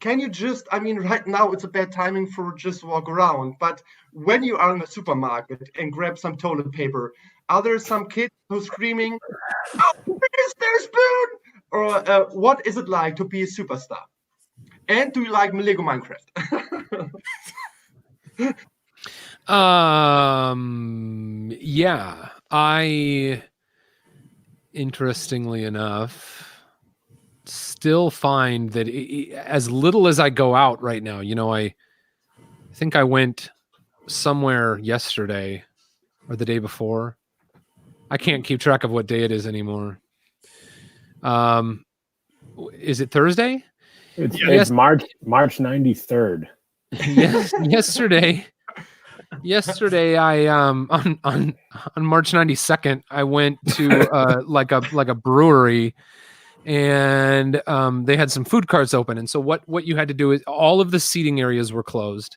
Can you just, I mean, right now it's a bad timing for just walk around, but when you are in a supermarket and grab some toilet paper, are there some kids who's screaming, "Oh, there's Boone!" Or what is it like to be a superstar? And do you like Lego Minecraft? Yeah, I, interestingly enough, still find that as little as I go out right now, you know, I think I went somewhere yesterday or the day before. I can't keep track of what day it is anymore. Is it Thursday? It's March 93rd. Yes, yesterday I on March 92nd I went to like a brewery, and they had some food carts open, and so what you had to do is all of the seating areas were closed,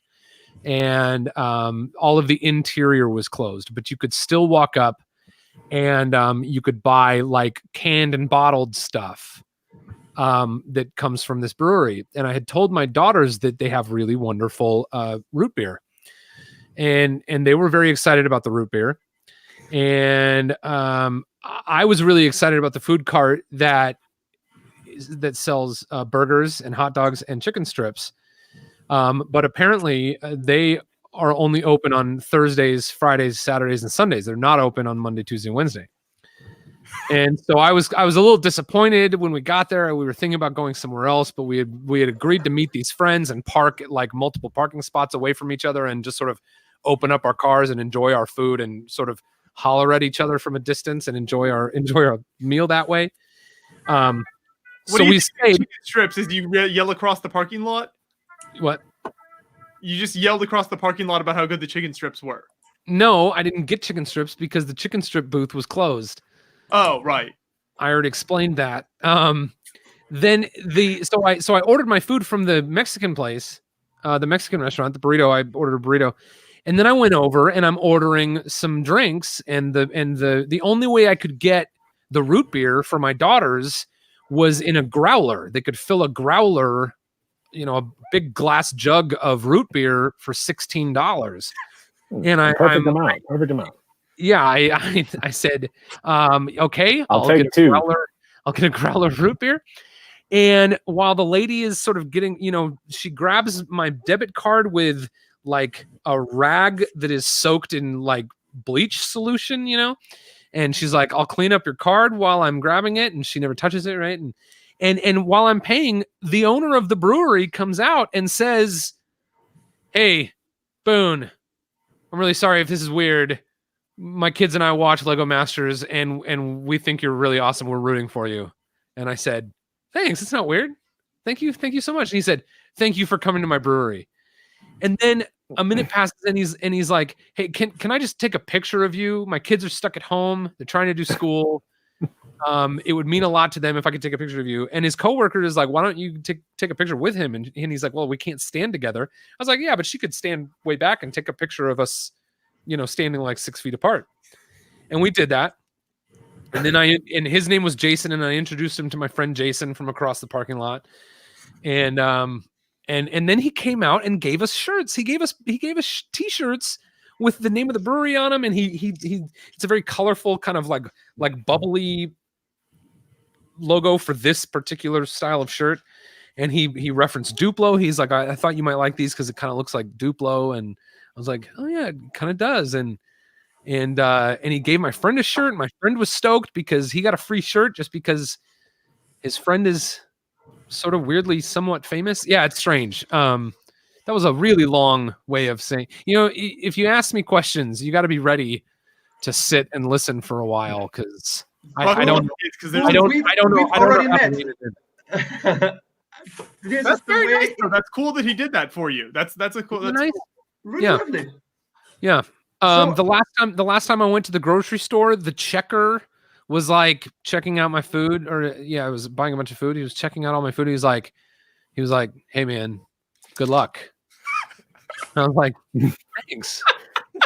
and all of the interior was closed, but you could still walk up, and you could buy like canned and bottled stuff that comes from this brewery. And I had told my daughters that they have really wonderful root beer, and they were very excited about the root beer, and I was really excited about the food cart that sells burgers and hot dogs and chicken strips, but apparently they are only open on Thursdays, Fridays, Saturdays, and Sundays. They're not open on Monday, Tuesday, and Wednesday. And so I was a little disappointed when we got there. We were thinking about going somewhere else, but we had agreed to meet these friends and park at like multiple parking spots away from each other, and just sort of open up our cars and enjoy our food, and sort of holler at each other from a distance and enjoy our meal that way. So we stayed. Strips as you yell across the parking lot. What? You just yelled across the parking lot about how good the chicken strips were. No, I didn't get chicken strips because the chicken strip booth was closed. Oh, right. I already explained that. Then so I ordered my food from the Mexican place, the Mexican restaurant, the burrito. I ordered a burrito, and then I went over and I'm ordering some drinks, and the only way I could get the root beer for my daughters was in a growler. They could fill a growler, you know, a big glass jug of root beer for $16. And Perfect amount. Yeah, I said, okay, I'll take get two. I'll get a growler of root beer. And while the lady is sort of getting, you know, she grabs my debit card with like a rag that is soaked in like bleach solution, you know, and she's like, "I'll clean up your card while I'm grabbing it," and she never touches it, right? And while I'm paying, the owner of the brewery comes out and says, "Hey, Boone, I'm really sorry if this is weird. My kids and I watch Lego Masters, and we think you're really awesome. We're rooting for you." And I said, "Thanks. It's not weird. Thank you so much." And he said, "Thank you for coming to my brewery." And then a minute passes and he's like, hey, can I just take a picture of you? My kids are stuck at home. They're trying to do school. It would mean a lot to them if I could take a picture of you. And his coworker is like, why don't you take a picture with him? And he's like, well, we can't stand together. I was like, yeah, but she could stand way back and take a picture of us, standing like 6 feet apart. And we did that. And then and his name was Jason, and I introduced him to my friend Jason from across the parking lot. And then he came out and gave us shirts. He gave us t-shirts with the name of the brewery on them, and he it's a very colorful kind of like bubbly logo for this particular style of shirt. And he referenced Duplo. He's like, I thought you might like these because it kind of looks like Duplo. And I was like, oh yeah, it kind of does. And he gave my friend a shirt. My friend was stoked because he got a free shirt just because his friend is sort of weirdly somewhat famous. Yeah, it's strange. That was a really long way of saying, if you ask me questions, you got to be ready to sit and listen for a while because I don't know. We've already met. That's very nice. That's cool that he did that for you. That's a cool. That's nice. Cool. Really lovely. Yeah. The last time I went to the grocery store, the checker was like checking out my food, I was buying a bunch of food. He was checking out all my food. He was like, hey man, good luck. And I was like, thanks.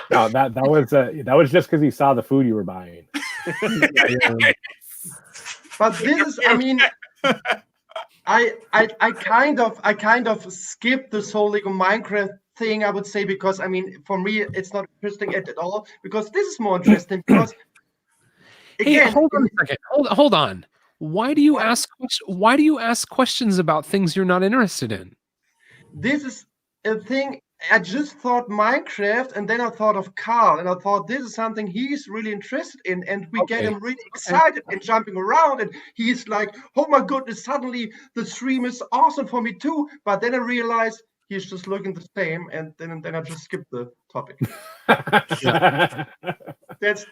No, that was just because he saw the food you were buying. But this is, I mean, I kind of skipped this whole Lego Minecraft thing, I would say, because I mean, for me, it's not interesting at all. Because this is more interesting. Because again, hey, hold on a second. Hold on. Why do you ask questions about things you're not interested in? This is a thing. I just thought Minecraft, and then I thought of Carl, and I thought this is something he's really interested in, and we get him really excited and jumping around, and he's like, "Oh my goodness! Suddenly the stream is awesome for me too." But then I realized he's just looking the same, and then I just skipped the topic. That's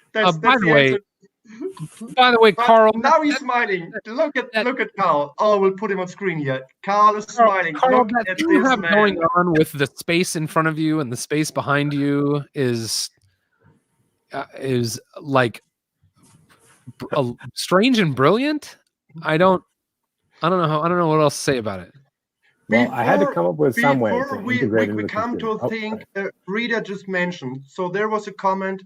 By the way, Carl. Now he's smiling. Look at Carl. Oh, we'll put him on screen here. Carl is smiling. Carl, Look that at you this have man. going on with the space in front of you and the space behind you is like strange and brilliant. I don't know what else to say about it. Well, I had to come up with some way to Before integrate we come to a thing Rita just mentioned. So there was a comment,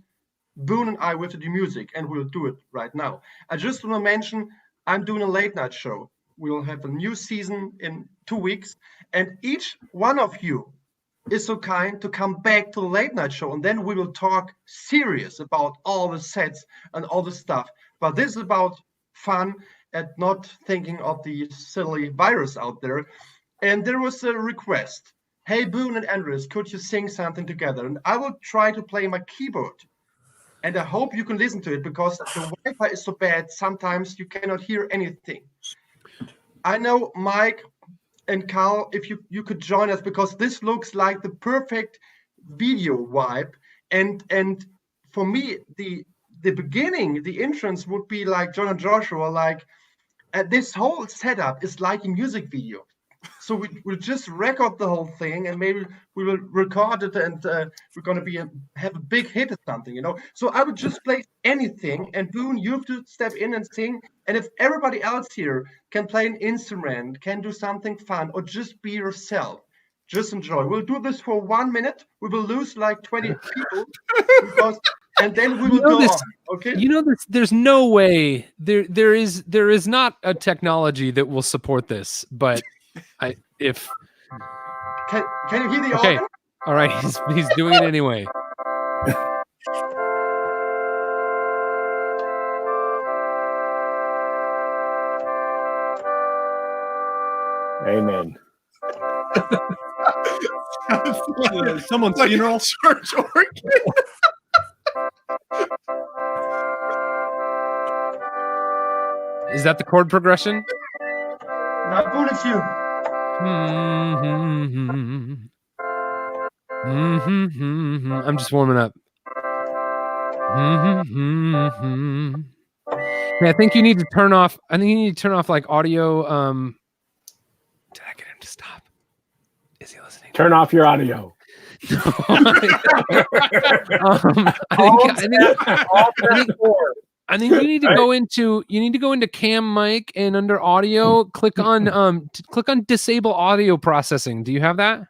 Boone and I with the music, and we'll do it right now. I just want to mention I'm doing a late night show. We'll have a new season in 2 weeks, and each one of you is so kind to come back to the late night show, and then we will talk serious about all the sets and all the stuff. But this is about fun and not thinking of the silly virus out there. And there was a request. Hey, Boone and Andres, could you sing something together? And I will try to play my keyboard. And I hope you can listen to it because the Wi-Fi is so bad, sometimes you cannot hear anything. I know Mike and Carl, if you could join us, because this looks like the perfect video vibe. And for me, the beginning, the entrance would be like John and Joshua, like this whole setup is like a music video. So we'll just record the whole thing, and maybe we will record it, and we're going to have a big hit or something, So I would just play anything, and Boone, you have to step in and sing. And if everybody else here can play an instrument, can do something fun, or just be yourself, just enjoy. We'll do this for 1 minute. We will lose like 20 people, and then we will go on. Okay. There's no way there is not a technology that will support this, but. Can you hear the okay organ? All right, he's doing it anyway. Amen. Someone's funeral. Church organ. Is that the chord progression? Now, Boone, it's you. I'm just warming up. Yeah, I think you need to turn off. Like audio. Did I get him to stop? Is he listening? Turn off your audio. I think you need to go into Cam Mic and under audio, click on disable audio processing. Do you have that?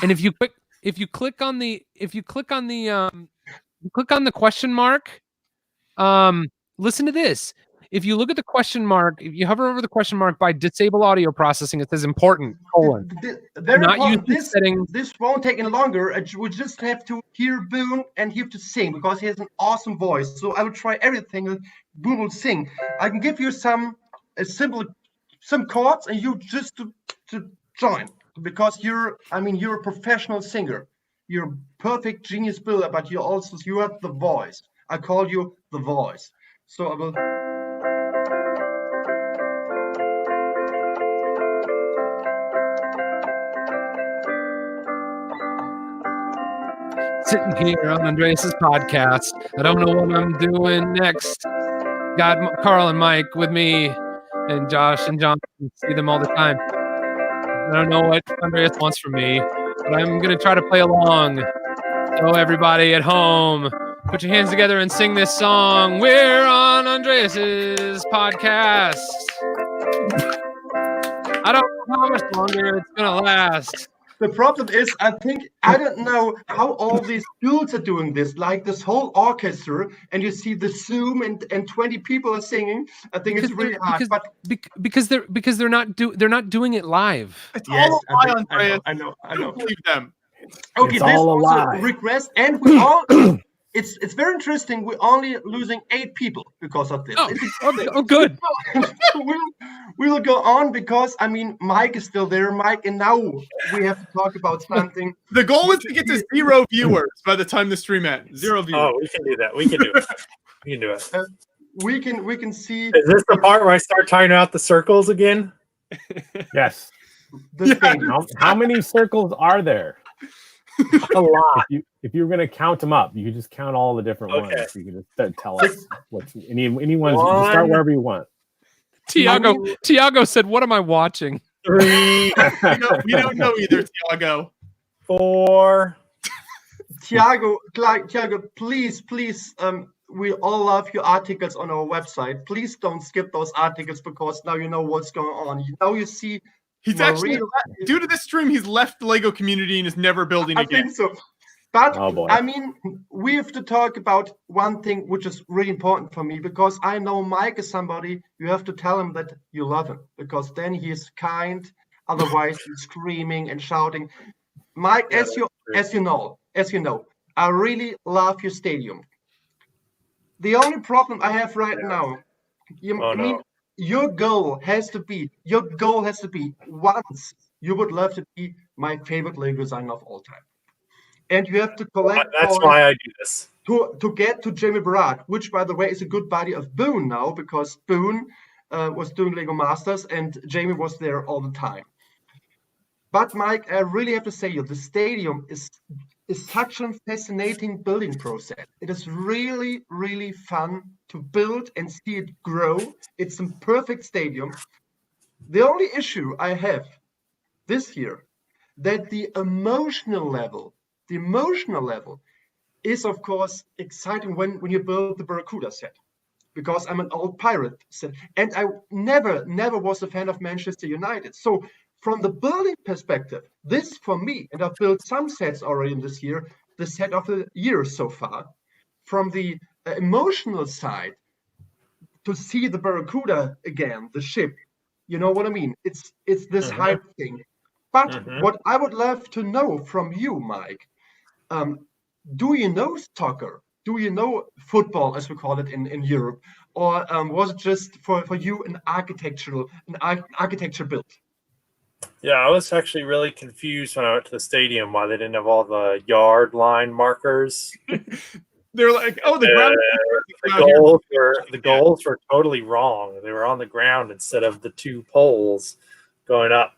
And if you click on the question mark, listen to this. If you look at the question mark, if you hover over the question mark by disable audio processing, it says important, colon. Very Not important. using settings. This won't take any longer. We just have to hear Boone and he have to sing because he has an awesome voice. So I will try everything that Boone will sing. I can give you some chords and you just to join because you're a professional singer. You're a perfect genius builder, but you have the voice. I call you the voice. So I will. Sitting here on Andreas's podcast. I don't know what I'm doing next. Got Carl and Mike with me, and Josh and John. See them all the time. I don't know what Andreas wants from me, but I'm going to try to play along. So everybody at home, put your hands together and sing this song. We're on Andreas's podcast. I don't know how much longer it's going to last. The problem is, I don't know how all these dudes are doing this, like this whole orchestra, and you see the Zoom and 20 people are singing. I think it's really hard. Because they're not doing it live. It's Yes, all a lie, Andreas. I know. Don't believe them. Okay, It's this all a also lie. regress, and we all. It's very interesting. We're only losing 8 people because of this. Oh, good. We'll go on because Mike is still there, Mike, and now we have to talk about something. The goal is to get to 0 viewers by the time the stream ends. 0 viewers. Oh, we can do that. We can do it. We can do it. We can see. Is this the part where I start tying out the circles again? Yes. The stadium. How many circles are there? A lot. If you were going to count them up, you could just count all the different ones. You could just tell us what's anyone's. You can start wherever you want. Tiago said, "What am I watching?" 3. we don't know either, Tiago. 4. Tiago, please, we all love your articles on our website. Please don't skip those articles because now you know what's going on. Now you see. He's actually, due to this stream, he's left the Lego community and is never building again. I think so. But, oh boy. we have to talk about one thing which is really important for me because I know Mike is somebody, you have to tell him that you love him because then he is kind. Otherwise, he's screaming and shouting. Mike, as you know, I really love your stadium. The only problem I have right now, your goal has to be once you would love to be my favorite Lego designer of all time. And you have to collect. That's why I do this. To get to Jamie Barat, which by the way is a good buddy of Boone now because Boone was doing Lego Masters and Jamie was there all the time. But Mike, I really have to say the stadium is such a fascinating building process. It is really, really fun to build and see it grow. It's a perfect stadium. The only issue I have this year that the emotional level is of course exciting when you build the Barracuda set because I'm an old pirate set and I never was a fan of Manchester United. So from the building perspective, this for me, and I've built some sets already in this year, the set of the year so far. From the emotional side, to see the Barracuda again, the ship, you know what I mean? It's this hype thing. But what I would love to know from you, Mike, do you know soccer? Do you know football, as we call it in Europe? Or was it just for you an architecture build? Yeah, I was actually really confused when I went to the stadium why they didn't have all the yard line markers. They're like, oh, the goals were totally wrong. They were on the ground instead of the 2 poles going up.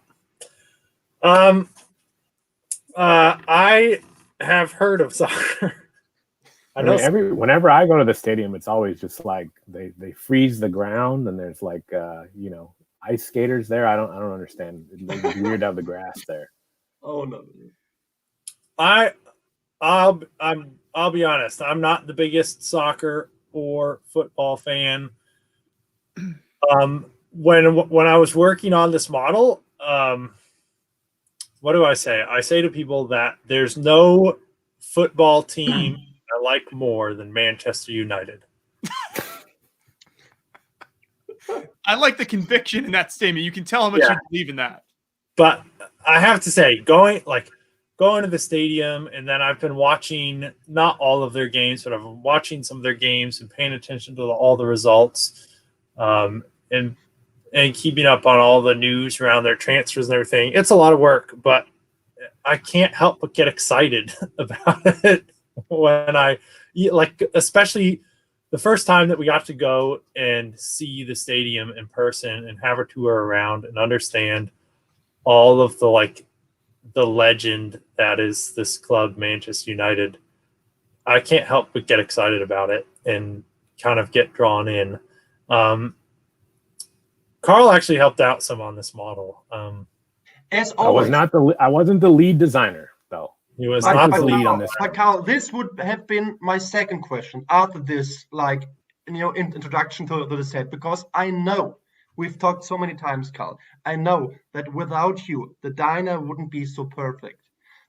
I have heard of soccer. Whenever I go to the stadium, it's always just like they freeze the ground and there's like ice skaters there. I don't understand. It's weird to have the grass there. Oh no. I'll be honest. I'm not the biggest soccer or football fan. When I was working on this model, what do I say? I say to people that there's no football team I like more than Manchester United. I like the conviction in that statement. You can tell how much you believe in that. But I have to say, going to the stadium, and then I've been watching not all of their games, but I've been watching some of their games and paying attention to all the results, and keeping up on all the news around their transfers and everything. It's a lot of work, but I can't help but get excited about it when especially the first time that we got to go and see the stadium in person and have a tour around and understand all of the legend that is this club, Manchester United. I can't help but get excited about it and kind of get drawn in. Carl actually helped out some on this model. As always, I wasn't the lead designer though. He was not the lead on this. But Carl, this would have been my second question after this, introduction to the set, because I know we've talked so many times, Carl. I know that without you, the diner wouldn't be so perfect.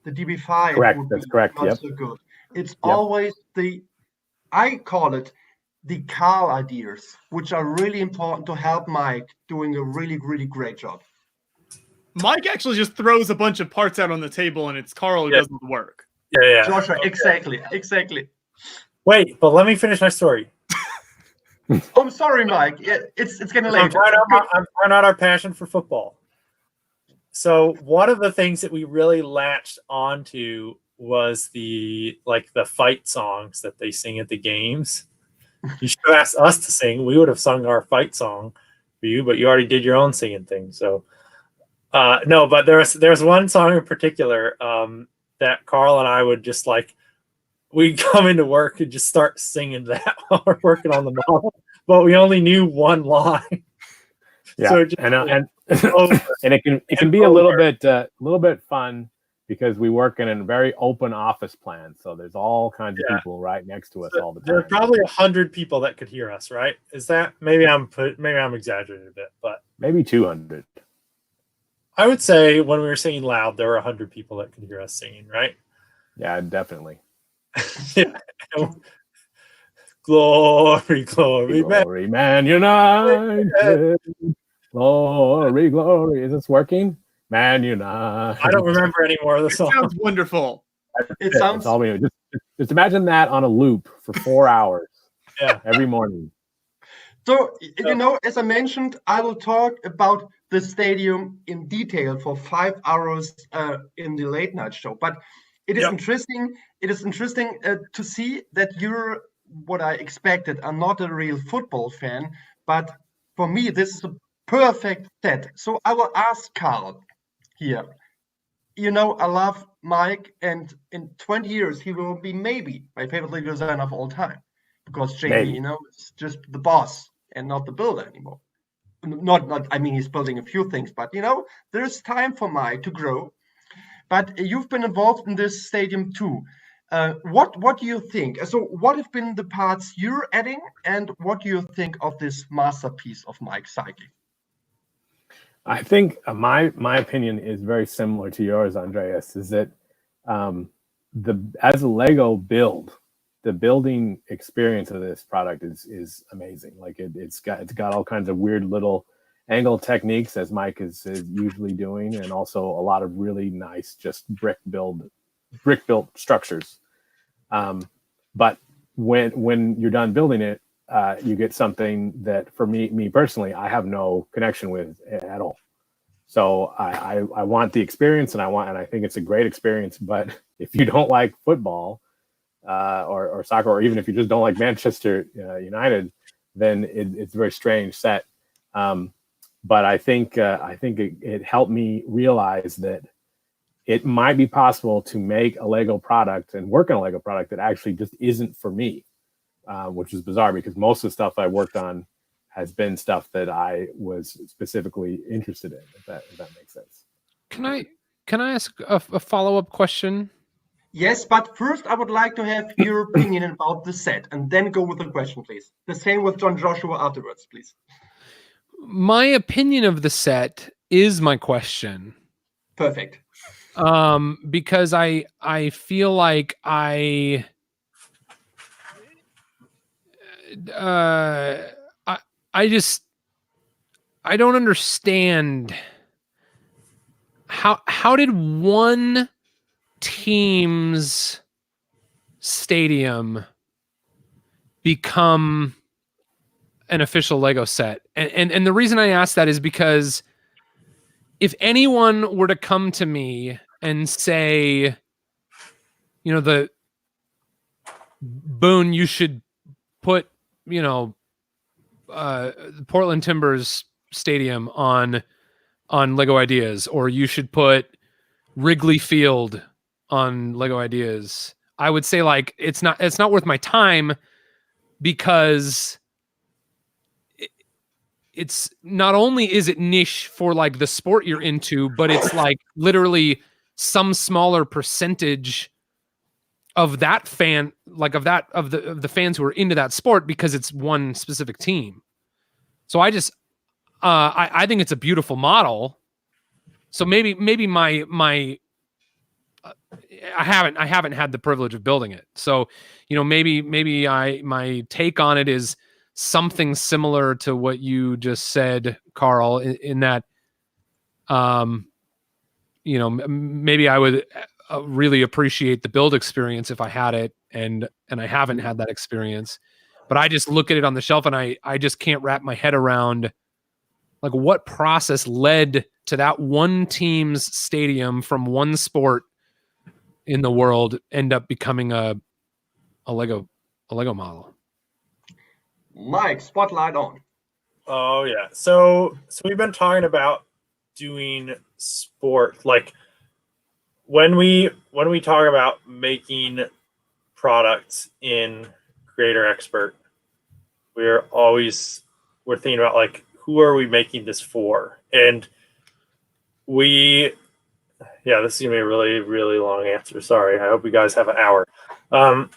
The DB5 would be not so good. It's always I call it the Carl ideas, which are really important to help Mike doing a really, really great job. Mike actually just throws a bunch of parts out on the table, and it's Carl who does the work. Yeah. Joshua, exactly. Wait, but let me finish my story. I'm sorry, Mike. It's getting late. I'm trying out our passion for football. So one of the things that we really latched onto was the fight songs that they sing at the games. You should have asked us to sing. We would have sung our fight song for you, but you already did your own singing thing. So no, but there's one song in particular that Carl and I would just we'd come into work and just start singing that while we're working on the model, but we only knew one line. Yeah, so and it can be a little bit fun because we work in a very open office plan, so there's all kinds of people right next to us all the time. There are probably 100 people that could hear us, right? Is that maybe I'm exaggerating a bit, but maybe 200. I would say when we were singing loud, there were 100 people that could hear us singing, right? Yeah, definitely. Yeah. Glory, glory, Man United. Glory, glory. Is this working? Man United. I don't remember any more of the song. It sounds wonderful. It sounds. That's all we do. Just imagine that on a loop for 4 hours. Yeah, every morning. So as I mentioned, I will talk about the stadium in detail for 5 hours in the late night show. But it is interesting. It is interesting to see that you're what I expected. I'm not a real football fan, but for me, this is a perfect set. So I will ask Carl here. I love Mike, and in 20 years, he will be maybe my favorite league designer of all time, because Jamie, is just the boss and not the builder anymore. Not. I mean, he's building a few things, but there's time for Mike to grow. But you've been involved in this stadium too. What do you think? So what have been the parts you're adding, and what do you think of this masterpiece of Mike Psiaki? I think my opinion is very similar to yours, Andreas. Is that as a Lego build, the building experience of this product is amazing. Like it's got all kinds of weird little angle techniques, as Mike is usually doing, and also a lot of really nice just brick built structures. But when you're done building it, you get something that for me personally, I have no connection with at all. So I want the experience, and I think it's a great experience. But if you don't like football or soccer, or even if you just don't like Manchester United, then it's a very strange set. But I think it helped me realize that it might be possible to make a Lego product and work on a Lego product that actually just isn't for me, which is bizarre because most of the stuff I worked on has been stuff that I was specifically interested in, if that makes sense. Can I can I ask a follow-up question? Yes, but first I would like to have your opinion about the set, and then go with the question, please. The same with John Joshua afterwards, please. My opinion of the set is my question. Perfect. Because I feel like I don't understand how did one team's stadium become an official Lego set? And the reason I ask that is because if anyone were to come to me and say, you know, the Boone, you should put, you know, the Portland Timbers stadium on Lego Ideas, or you should put Wrigley Field on Lego Ideas, I would say like it's not worth my time, because it's not only is it niche for like the sport you're into, but it's like literally some smaller percentage of that fan, like of the fans who are into that sport, because it's one specific team. So I just I think it's a beautiful model. So maybe my I haven't had the privilege of building it. So, you know, maybe my take on it is something similar to what you just said, Carl, in that, you know, maybe I would really appreciate the build experience if I had it, and I haven't had that experience. But I just look at it on the shelf and I just can't wrap my head around like what process led to that one team's stadium from one sport in the world end up becoming a Lego model. Mike, spotlight on. Oh yeah. So we've been talking about doing sport, like when we talk about making products in Creator Expert, we're thinking about like, who are we making this for? And this is gonna be a really, really long answer. Sorry. I hope you guys have an hour. I'm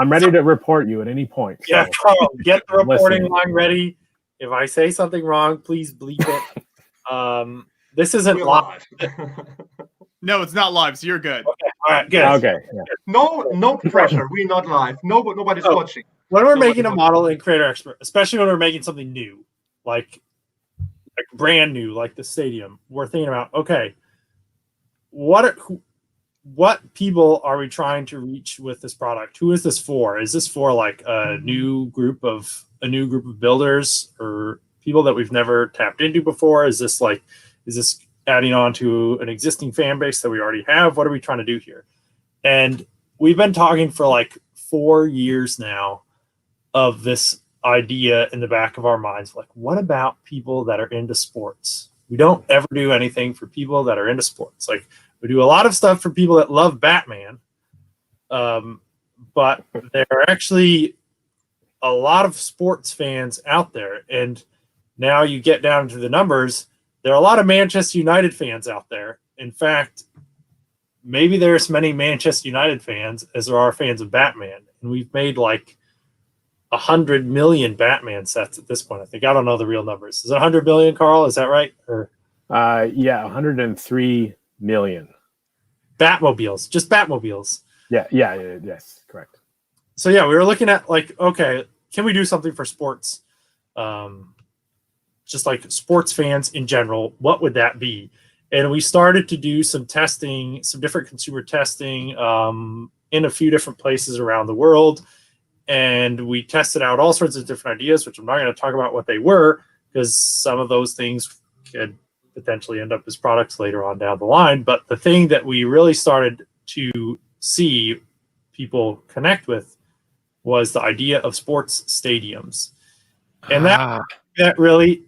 ready to report you at any point. Yeah, so. Carl, get the reporting line ready. If I say something wrong, please bleep it. This isn't We're live. No, it's not live, so you're good. Okay, all right, good. Okay. Yeah. No pressure. We're not live. Nobody's watching. When we're making a model in Creator Expert, especially when we're making something new, like brand new, like the stadium, we're thinking about, okay, what people are we trying to reach with this product? Who is this for? Is this for like a new group of builders or people that we've never tapped into before? Is this adding on to an existing fan base that we already have? What are we trying to do here? And we've been talking for like 4 years now of this idea in the back of our minds. Like, what about people that are into sports? We don't ever do anything for people that are into sports. Like, we do a lot of stuff for people that love Batman, but there are actually a lot of sports fans out there. And now you get down to the numbers, there are a lot of Manchester United fans out there. In fact, maybe there's as many Manchester United fans as there are fans of Batman. And we've made like 100 million Batman sets at this point. I think, I don't know the real numbers. Is it 100 million, Carl? Is that right? Or 103 million. Batmobiles, just Batmobiles. Yes, correct. So yeah, we were looking at like, okay, can we do something for sports? Just like sports fans in general, what would that be? And we started to do some testing, some different consumer testing in a few different places around the world. And we tested out all sorts of different ideas, which I'm not going to talk about what they were, because some of those things could potentially end up as products later on down the line. But the thing that we really started to see people connect with was the idea of sports stadiums. And that really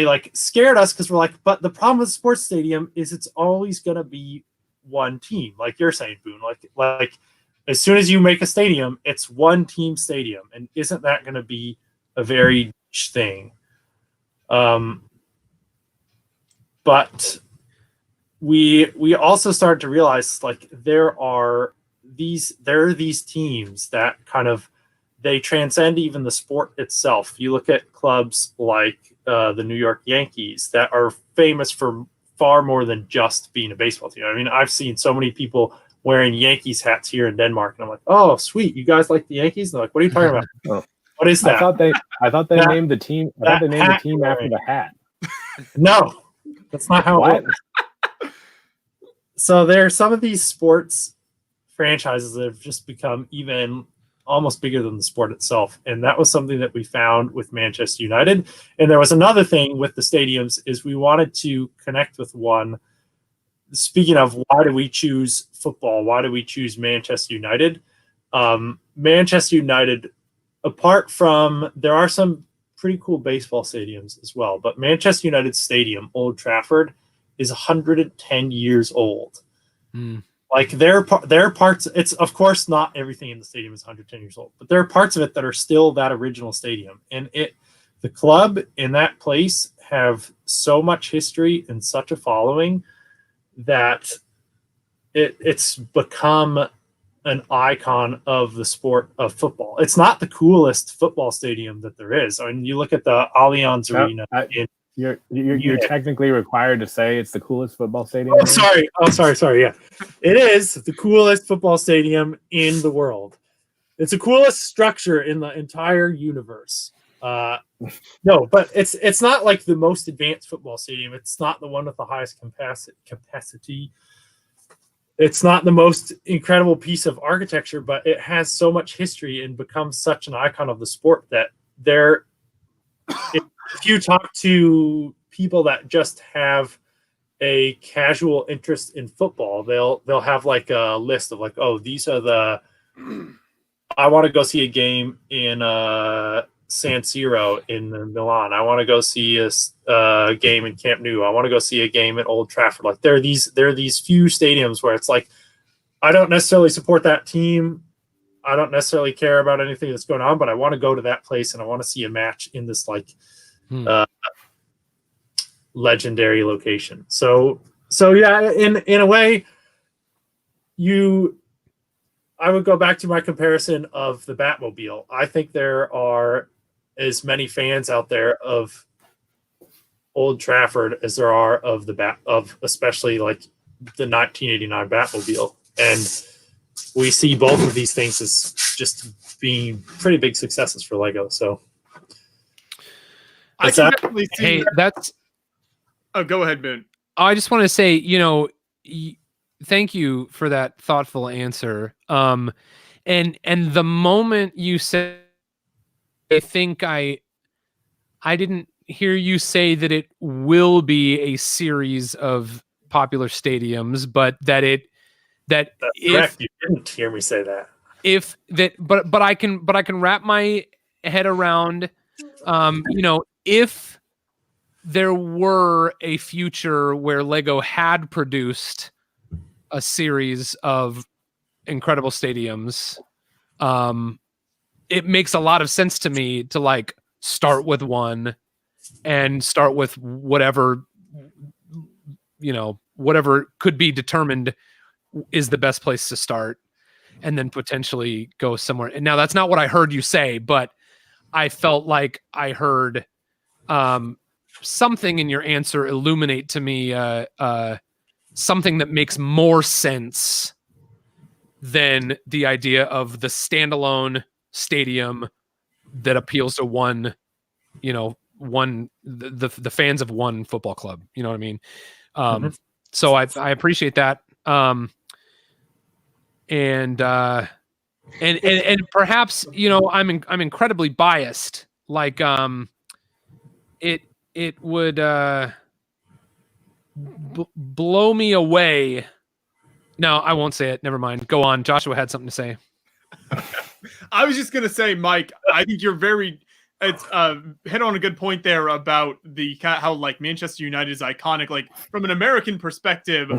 like scared us, because we're like, but the problem with sports stadium is it's always going to be one team. Like you're saying, Boone, like as soon as you make a stadium, it's one team stadium. And isn't that going to be a very niche thing? But we also started to realize like there are these teams that kind of they transcend even the sport itself. You look at clubs like the New York Yankees that are famous for far more than just being a baseball team. I mean, I've seen so many people wearing Yankees hats here in Denmark, and I'm like, oh, sweet, you guys like the Yankees? And they're like, what are you talking about? Oh. What is that? I thought they named the team. I thought they named the team after the hat. No, that's not how What? it works. So there are some of these sports franchises that have just become even almost bigger than the sport itself. And that was something that we found with Manchester United. And there was another thing with the stadiums is we wanted to connect with one. Speaking of why do we choose football? Why do we choose Manchester United? Manchester United, apart from, there are some pretty cool baseball stadiums as well, but Manchester United Stadium, Old Trafford, is 110 years old. Like there are parts, it's of course not everything in the stadium is 110 years old, but there are parts of it that are still that original stadium. And the club in that place have so much history and such a following that it's become an icon of the sport of football. It's not the coolest football stadium that there is. I mean, you look at the Allianz Arena. You're technically required to say it's the coolest football stadium. Sorry. Yeah, it is the coolest football stadium in the world. It's the coolest structure in the entire universe. No, but it's not like the most advanced football stadium. It's not the one with the highest capacity. It's not the most incredible piece of architecture, but it has so much history and becomes such an icon of the sport that if you talk to people that just have a casual interest in football, they'll have like a list of like, oh, these are I want to go see a game in San Siro in Milan. I want to go see a game in Camp Nou. I want to go see a game at Old Trafford. Like there are these few stadiums where it's like, I don't necessarily support that team. I don't necessarily care about anything that's going on, but I want to go to that place and I want to see a match in this like legendary location. So yeah, in a way, I would go back to my comparison of the Batmobile. I think there are as many fans out there of Old Trafford as there are of especially like the 1989 Batmobile. And we see both of these things as just being pretty big successes for Lego. So I can definitely see that's. Oh, go ahead, Boone. I just want to say, thank you for that thoughtful answer. And the moment you said, I think I didn't hear you say that it will be a series of popular stadiums, but that that's correct. You didn't hear me say that. But I can wrap my head around, if there were a future where Lego had produced a series of incredible stadiums, it makes a lot of sense to me to like start with one and start with whatever could be determined is the best place to start, and then potentially go somewhere. And now that's not what I heard you say, but I felt like I heard something in your answer illuminate to me something that makes more sense than the idea of the standalone stadium that appeals to the fans of one football club. You know what I mean? So I appreciate that. And perhaps, I'm incredibly biased. Like, it would blow me away. No, I won't say it. Never mind. Go on. Joshua had something to say. I was just gonna say, Mike, I think you're hit on a good point there about how like Manchester United is iconic. Like from an American perspective,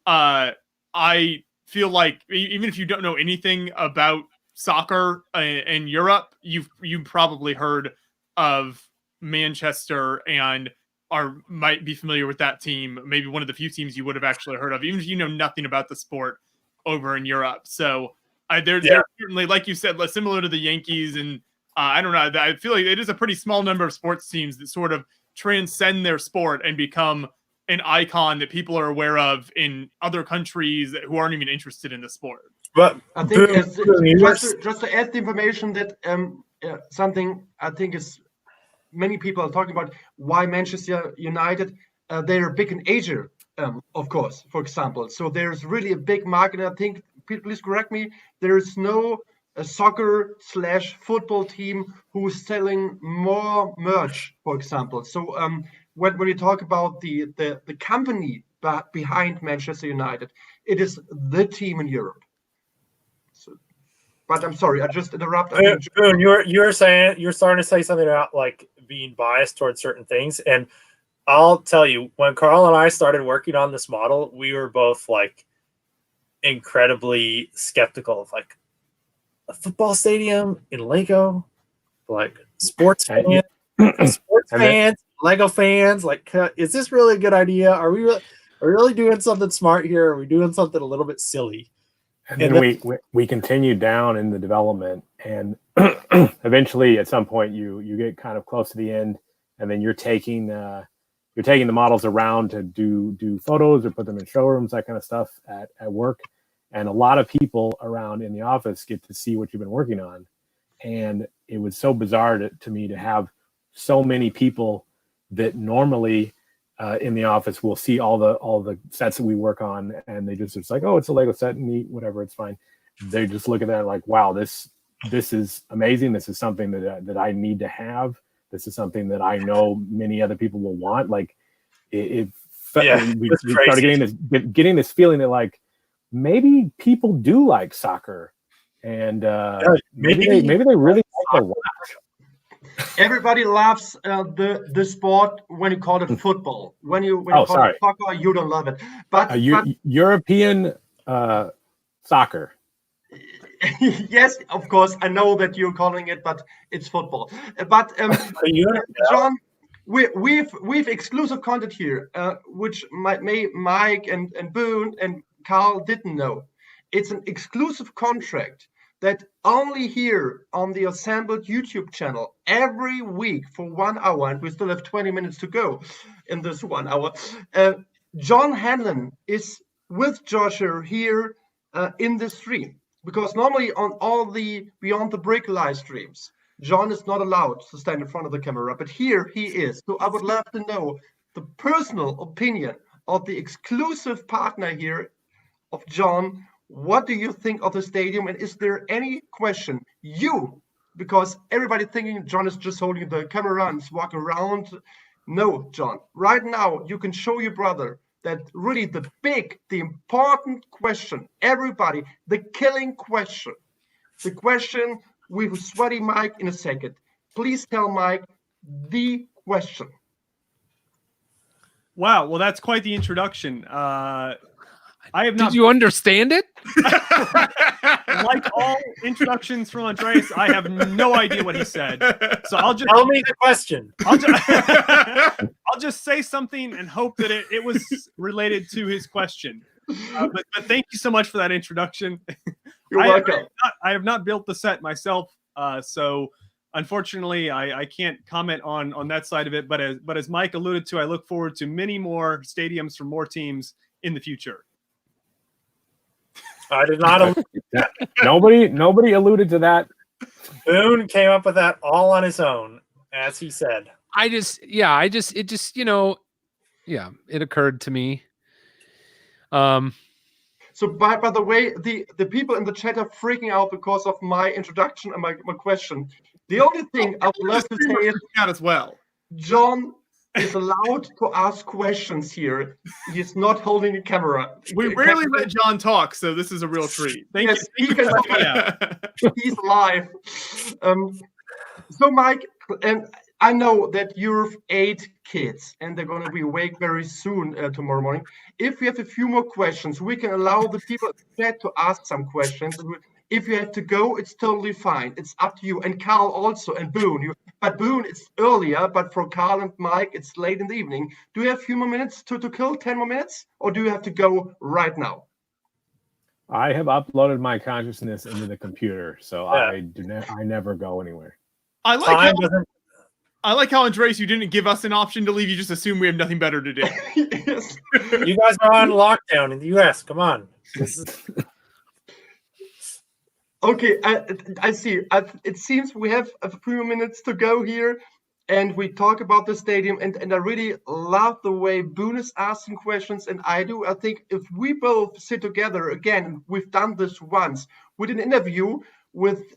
I feel like even if you don't know anything about soccer in Europe, you've probably heard of Manchester and might be familiar with that team. Maybe one of the few teams you would have actually heard of, even if you know nothing about the sport over in Europe. So they're certainly, like you said, similar to the Yankees. And I don't know. I feel like it is a pretty small number of sports teams that sort of transcend their sport and become an icon that people are aware of in other countries who aren't even interested in the sport. But I think just to add the information that something I think is many people are talking about why Manchester United, they're big in Asia, of course, for example. So there's really a big market. I think, please correct me, there is no soccer/football team who's selling more merch, for example. So when you talk about the company behind Manchester United, it is the team in Europe. So, but I'm sorry, I just interrupted. Boone, you're saying, you're starting to say something about like being biased towards certain things, and I'll tell you, when Carl and I started working on this model, we were both like incredibly skeptical of like a football stadium in Lego, like sports fans, Lego fans. Like, is this really a good idea? Are we really doing something smart here? Are we doing something a little bit silly? And then we continued down in the development, and eventually at some point you get kind of close to the end, and then you're taking the models around to do photos or put them in showrooms, that kind of stuff at work. And a lot of people around in the office get to see what you've been working on. And it was so bizarre to me to have so many people that normally in the office will see all the sets that we work on, and it's like, oh, it's a Lego set, neat, whatever, it's fine. They just look at that like, wow, this is amazing. This is something that I need to have. This is something that I know many other people will want. Like we started getting this feeling that like maybe people do like soccer, and maybe they really like to watch. Everybody loves the sport when you call it football. When you call it soccer, you don't love it. But European soccer. Yes, of course, I know that you're calling it, but it's football. But John, we've exclusive content here, which Mike and Boone and Carl didn't know. It's an exclusive contract that only here on the Assembled YouTube channel every week for 1 hour, and we still have 20 minutes to go in this 1 hour. John Hanlon is with Joshua here in the stream, because normally on all the Beyond the Brick live streams, John is not allowed to stand in front of the camera, but here he is. So I would love to know the personal opinion of the exclusive partner here of John. What do you think of the stadium? And is there any question because everybody thinking John is just holding the camera and walking around. No, John, right now you can show your brother that really the important question, everybody, the killing question, the question with sweaty Mike in a second. Please tell Mike the question. Wow, well, that's quite the introduction. I have not. Did you understand it? Like all introductions from Andreas, I have no idea what he said. So I'll just tell me the question. I'll just say something and hope that it was related to his question. But thank you so much for that introduction. You're welcome. I have not built the set myself, so unfortunately I can't comment on that side of it. But as Mike alluded to, I look forward to many more stadiums from more teams in the future. I did not. Nobody alluded to that. Boone came up with that all on his own, as he said. It occurred to me. So by the way, the people in the chat are freaking out because of my introduction and my question. The only thing I would love to say is as well. John is allowed to ask questions here. He's not holding a camera. We rarely let John talk, so this is a real treat. Thank you. He can talk. He's live. So Mike, and I know that you've 8 kids and they're going to be awake very soon tomorrow morning. If we have a few more questions, we can allow the people in the chat to ask some questions. If you have to go, it's totally fine. It's up to you. And Carl also, and Boone, but Boone, it's earlier, but for Carl and Mike, it's late in the evening. Do you have a few more minutes to kill, 10 more minutes? Or do you have to go right now? I have uploaded my consciousness into the computer, so I never go anywhere. I like how Andres, you didn't give us an option to leave. You just assume we have nothing better to do. Yes. You guys are on lockdown in the U.S. Come on. Okay, I see. It seems we have a few minutes to go here, and we talk about the stadium. And I really love the way Boone is asking questions, and I do. I think if we both sit together again, we've done this once. We did an interview with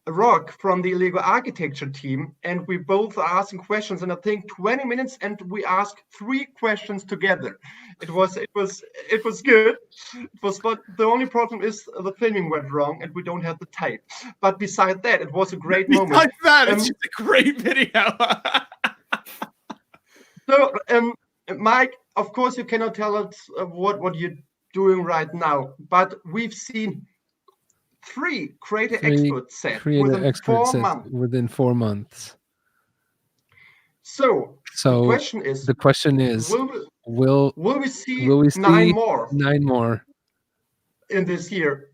Rock from the Lego architecture team, and we both are asking questions, and I think 20 minutes, and we asked 3 questions together. It was good. It was, but the only problem is the filming went wrong, and we don't have the tape. But beside that, it was a great moment. Besides that, it's just a great video. So, Mike, of course, you cannot tell us what you're doing right now, but we've seen 3 creator expert sets within 4 months. So the question is, will we see 9 more? 9 more in this year?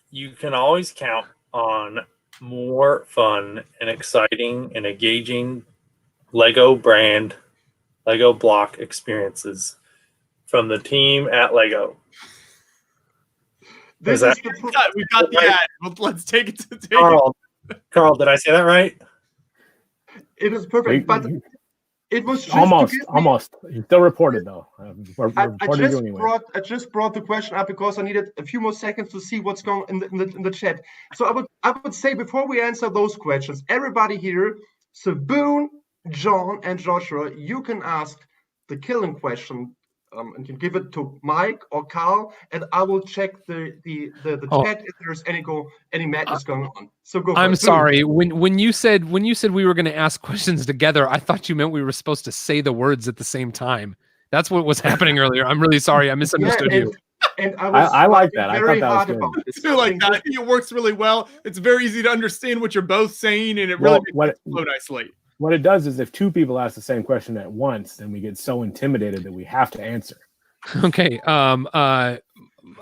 You can always count on more fun and exciting and engaging Lego brand, Lego block experiences from the team at Lego. We've got the ad. Let's take it to Carl, did I say that right? It is perfect, but it was just almost. You still reported though. I just brought the question up because I needed a few more seconds to see what's going in the chat. So I would say before we answer those questions, everybody here, so Boone, John, and Joshua, you can ask the killing question. And you give it to Mike or Carl, and I will check the chat if there's any madness going on. So go. I'm sorry. When you said we were going to ask questions together, I thought you meant we were supposed to say the words at the same time. That's what was happening earlier. I'm really sorry. I misunderstood you. And I like that. I thought that was good. I feel like that. I think it works really well. It's very easy to understand what you're both saying, and it really makes it flow nicely. What it does is if 2 people ask the same question at once, then we get so intimidated that we have to answer. Okay.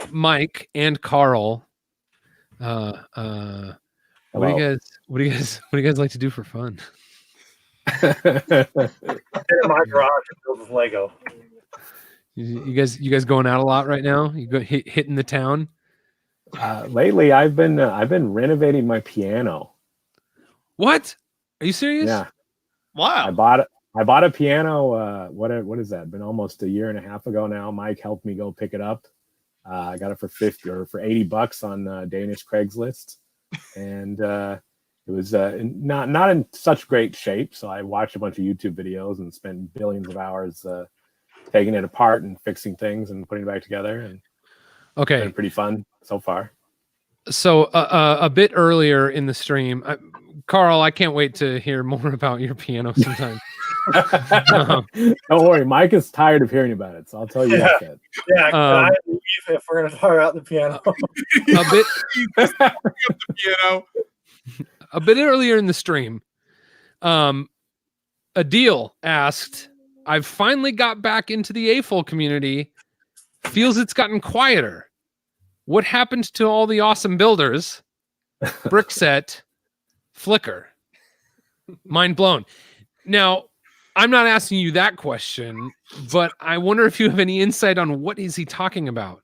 Mike and Carl. What do you guys like to do for fun? In my garage filled with Lego. You guys going out a lot right now? You go hitting the town? Lately I've been renovating my piano. What? Are you serious? Yeah. Wow. I bought a piano. What is that? Been almost a year and a half ago now. Mike helped me go pick it up. I got it for $80 on Danish Craigslist, and it was not in such great shape. So I watched a bunch of YouTube videos and spent billions of hours taking it apart and fixing things and putting it back together. And okay, it's been pretty fun so far. So a bit earlier in the stream, Carl, I can't wait to hear more about your piano sometime. Don't worry, Mike is tired of hearing about it, so I'll tell you that. Yeah, I leave if we're going to talk about the piano. A bit earlier in the stream, Adil asked, "I've finally got back into the AFOL community. Feels it's gotten quieter. What happened to all the awesome builders? Brick Set, Flicker. Mind blown." Now, I'm not asking you that question, but I wonder if you have any insight on what is he talking about.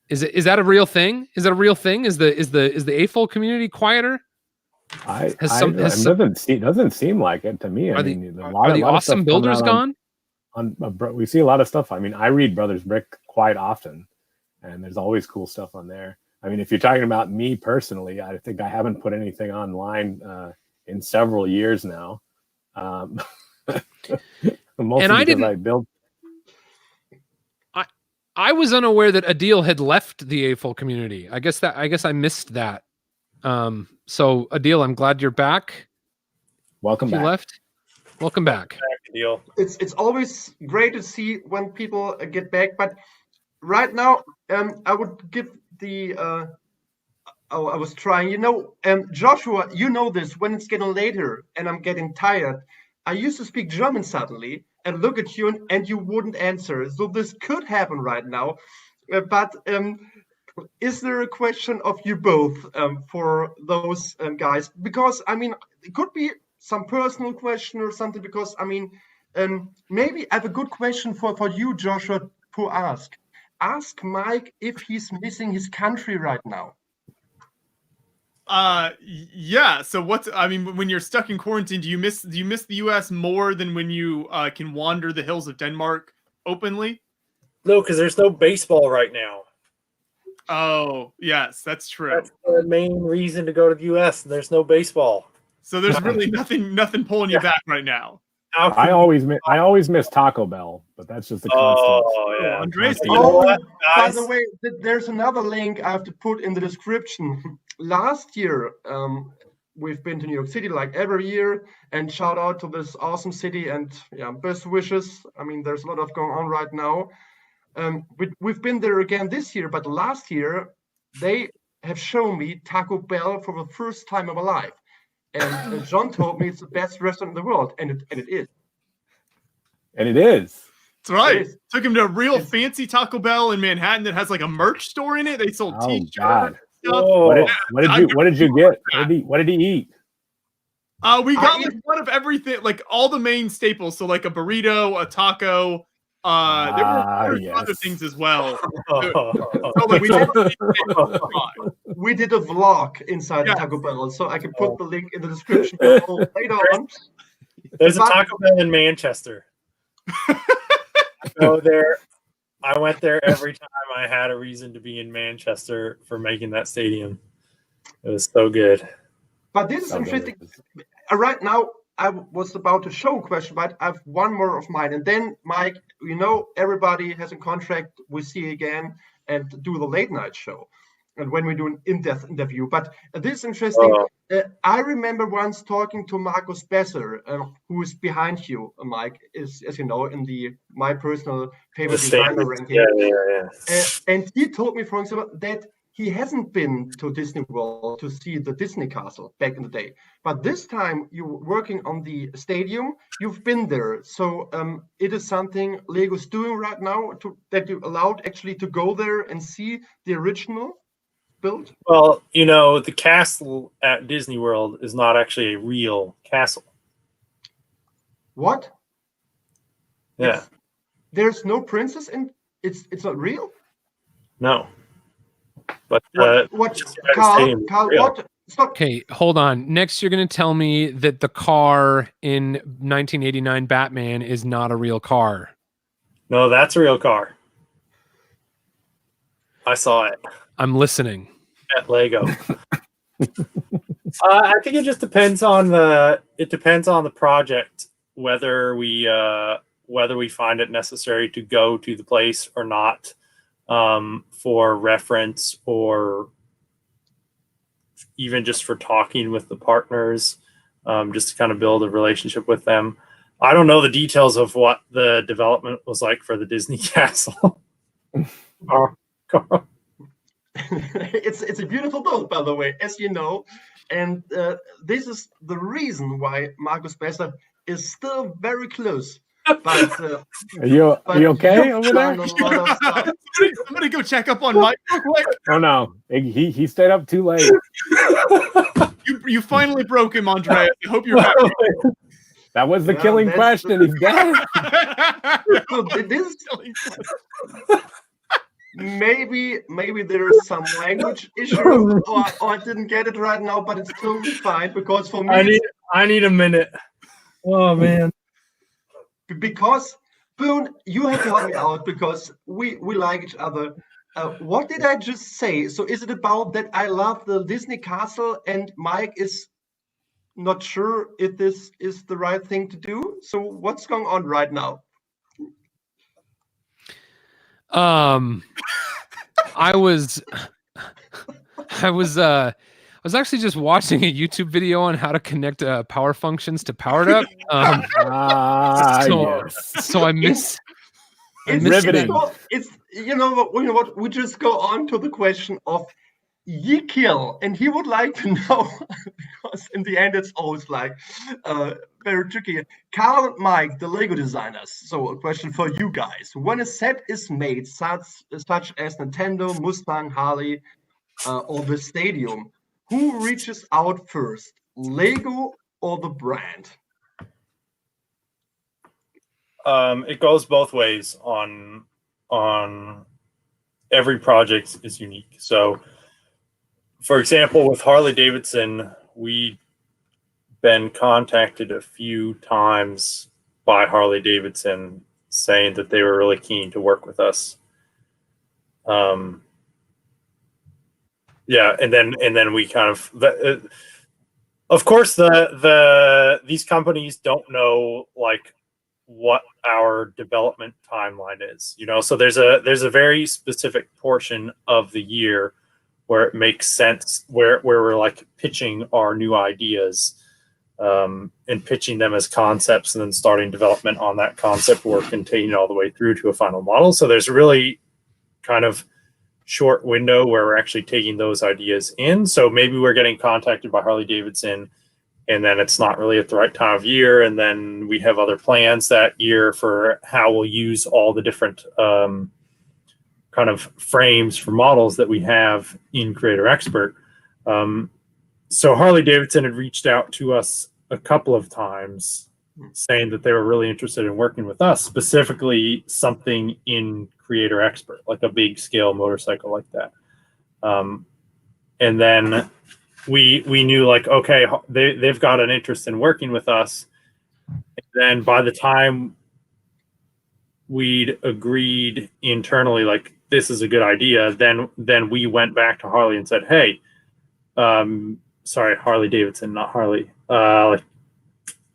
Is that a real thing? Is that a real thing? Is the AFOL community quieter? It doesn't seem like it to me. Are the awesome builders gone? We see a lot of stuff. I mean, I read Brothers Brick quite often, and there's always cool stuff on there. I mean, if you're talking about me personally, I think I haven't put anything online in several years now. I was unaware that Adil had left the AFOL community. I guess I missed that. So Adil, I'm glad you're back. Welcome back. You left. Welcome back. Adil. It's always great to see when people get back, but right now I would give the Oh, I was trying. Joshua, you know this. When it's getting later and I'm getting tired, I used to speak German suddenly and look at you and you wouldn't answer. So this could happen right now. But is there a question of you both for those guys? Because, I mean, it could be some personal question or something. Because, I mean, maybe I have a good question for you, Joshua, to ask. Ask Mike if he's missing his country right now. Yeah. So when you're stuck in quarantine, do you miss the US more than when you can wander the hills of Denmark openly? No, because there's no baseball right now. Oh, yes, that's true. That's the main reason to go to the US. There's no baseball. So there's really nothing pulling you back right now. I always miss Taco Bell, but that's just a constant. Oh, yeah. Andres, You know what, by guys? the way, there's another link I have to put in the description. Last year, we've been to New York City like every year, and shout out to this awesome city and best wishes. I mean, there's a lot of going on right now. We've been there again this year, but last year they have shown me Taco Bell for the first time in my life. And John told me it's the best restaurant in the world, and it is. And it is. That's right. It is. Took him to a real fancy Taco Bell in Manhattan that has like a merch store in it. They sold t-shirts and stuff. Whoa. What did you get? What did he eat? We got like one of everything, like all the main staples. So like a burrito, a taco. There were other things as well. So, like, We did a vlog inside the Taco Bell, so I can put the link in the description later on. There's a Taco Bell in Manchester. I went there every time I had a reason to be in Manchester for making that stadium. It was so good. But this is interesting. Right now, I was about to show a question, but I have one more of mine. And then, Mike, everybody has a contract. We see again and do the late night show. And when we do an in-depth interview. But this is interesting. I remember once talking to Markus Besser, who is behind you, Mike, is, as you know, in my personal favorite designer ranking. Yeah. And he told me, for example, that he hasn't been to Disney World to see the Disney Castle back in the day. But this time you're working on the stadium, you've been there. So it is something Lego's doing right now that you're allowed actually to go there and see the original build? Well, the castle at Disney World is not actually a real castle. What? Yeah. There's no princess and it's not real? No. But what Carl, what? Stop. Okay, hold on. Next, you're going to tell me that the car in 1989 Batman is not a real car. No, that's a real car. I saw it. I'm listening. At Lego. I think it just depends on the project whether we find it necessary to go to the place or not, for reference or even just for talking with the partners, just to kind of build a relationship with them. I don't know the details of what the development was like for the Disney Castle. It's a beautiful build, by the way, as you know, and this is the reason why Markus Besser is still very close. But are you okay over there? Somebody go check up on Mike real quick. Oh no, he stayed up too late. You finally broke him, Andrea. I hope you're happy. That was the killing question. He's dead. So this maybe there is some language issue, or I didn't get it right now, but it's totally fine because for me, I need a minute. Oh man. Because Boone, you have to help me out because we like each other. What did I just say? So is it about that I love the Disney Castle and Mike is not sure if this is the right thing to do? So what's going on right now? I was actually just watching a YouTube video on how to connect power functions to Powered Up. So I missed. It's riveting. It's you know what we just go on to the question of Yikil, and he would like to know, because in the end it's always like very tricky. Carl and Mike, the Lego designers. So a question for you guys: when a set is made, such as Nintendo, Mustang, Harley, or the Stadium, who reaches out first, Lego or the brand? It goes both ways. On every project is unique. So, for example, with Harley Davidson, we've been contacted a few times by Harley Davidson saying that they were really keen to work with us. Yeah, and then we kind of course, these companies don't know like what our development timeline is, so there's a very specific portion of the year where it makes sense, where we're like pitching our new ideas, and pitching them as concepts, and then starting development on that concept work and taking it all the way through to a final model. So there's really kind of short window where we're actually taking those ideas in. So maybe we're getting contacted by Harley Davidson, and then it's not really at the right time of year, and then we have other plans that year for how we'll use all the different kind of frames for models that we have in Creator Expert. So Harley Davidson had reached out to us a couple of times saying that they were really interested in working with us, specifically something in Creator Expert, like a big scale motorcycle like that. And then we knew like, okay, they've got an interest in working with us. And then by the time we'd agreed internally, like this is a good idea, then we went back to Harley and said, hey, sorry, Harley Davidson, not Harley.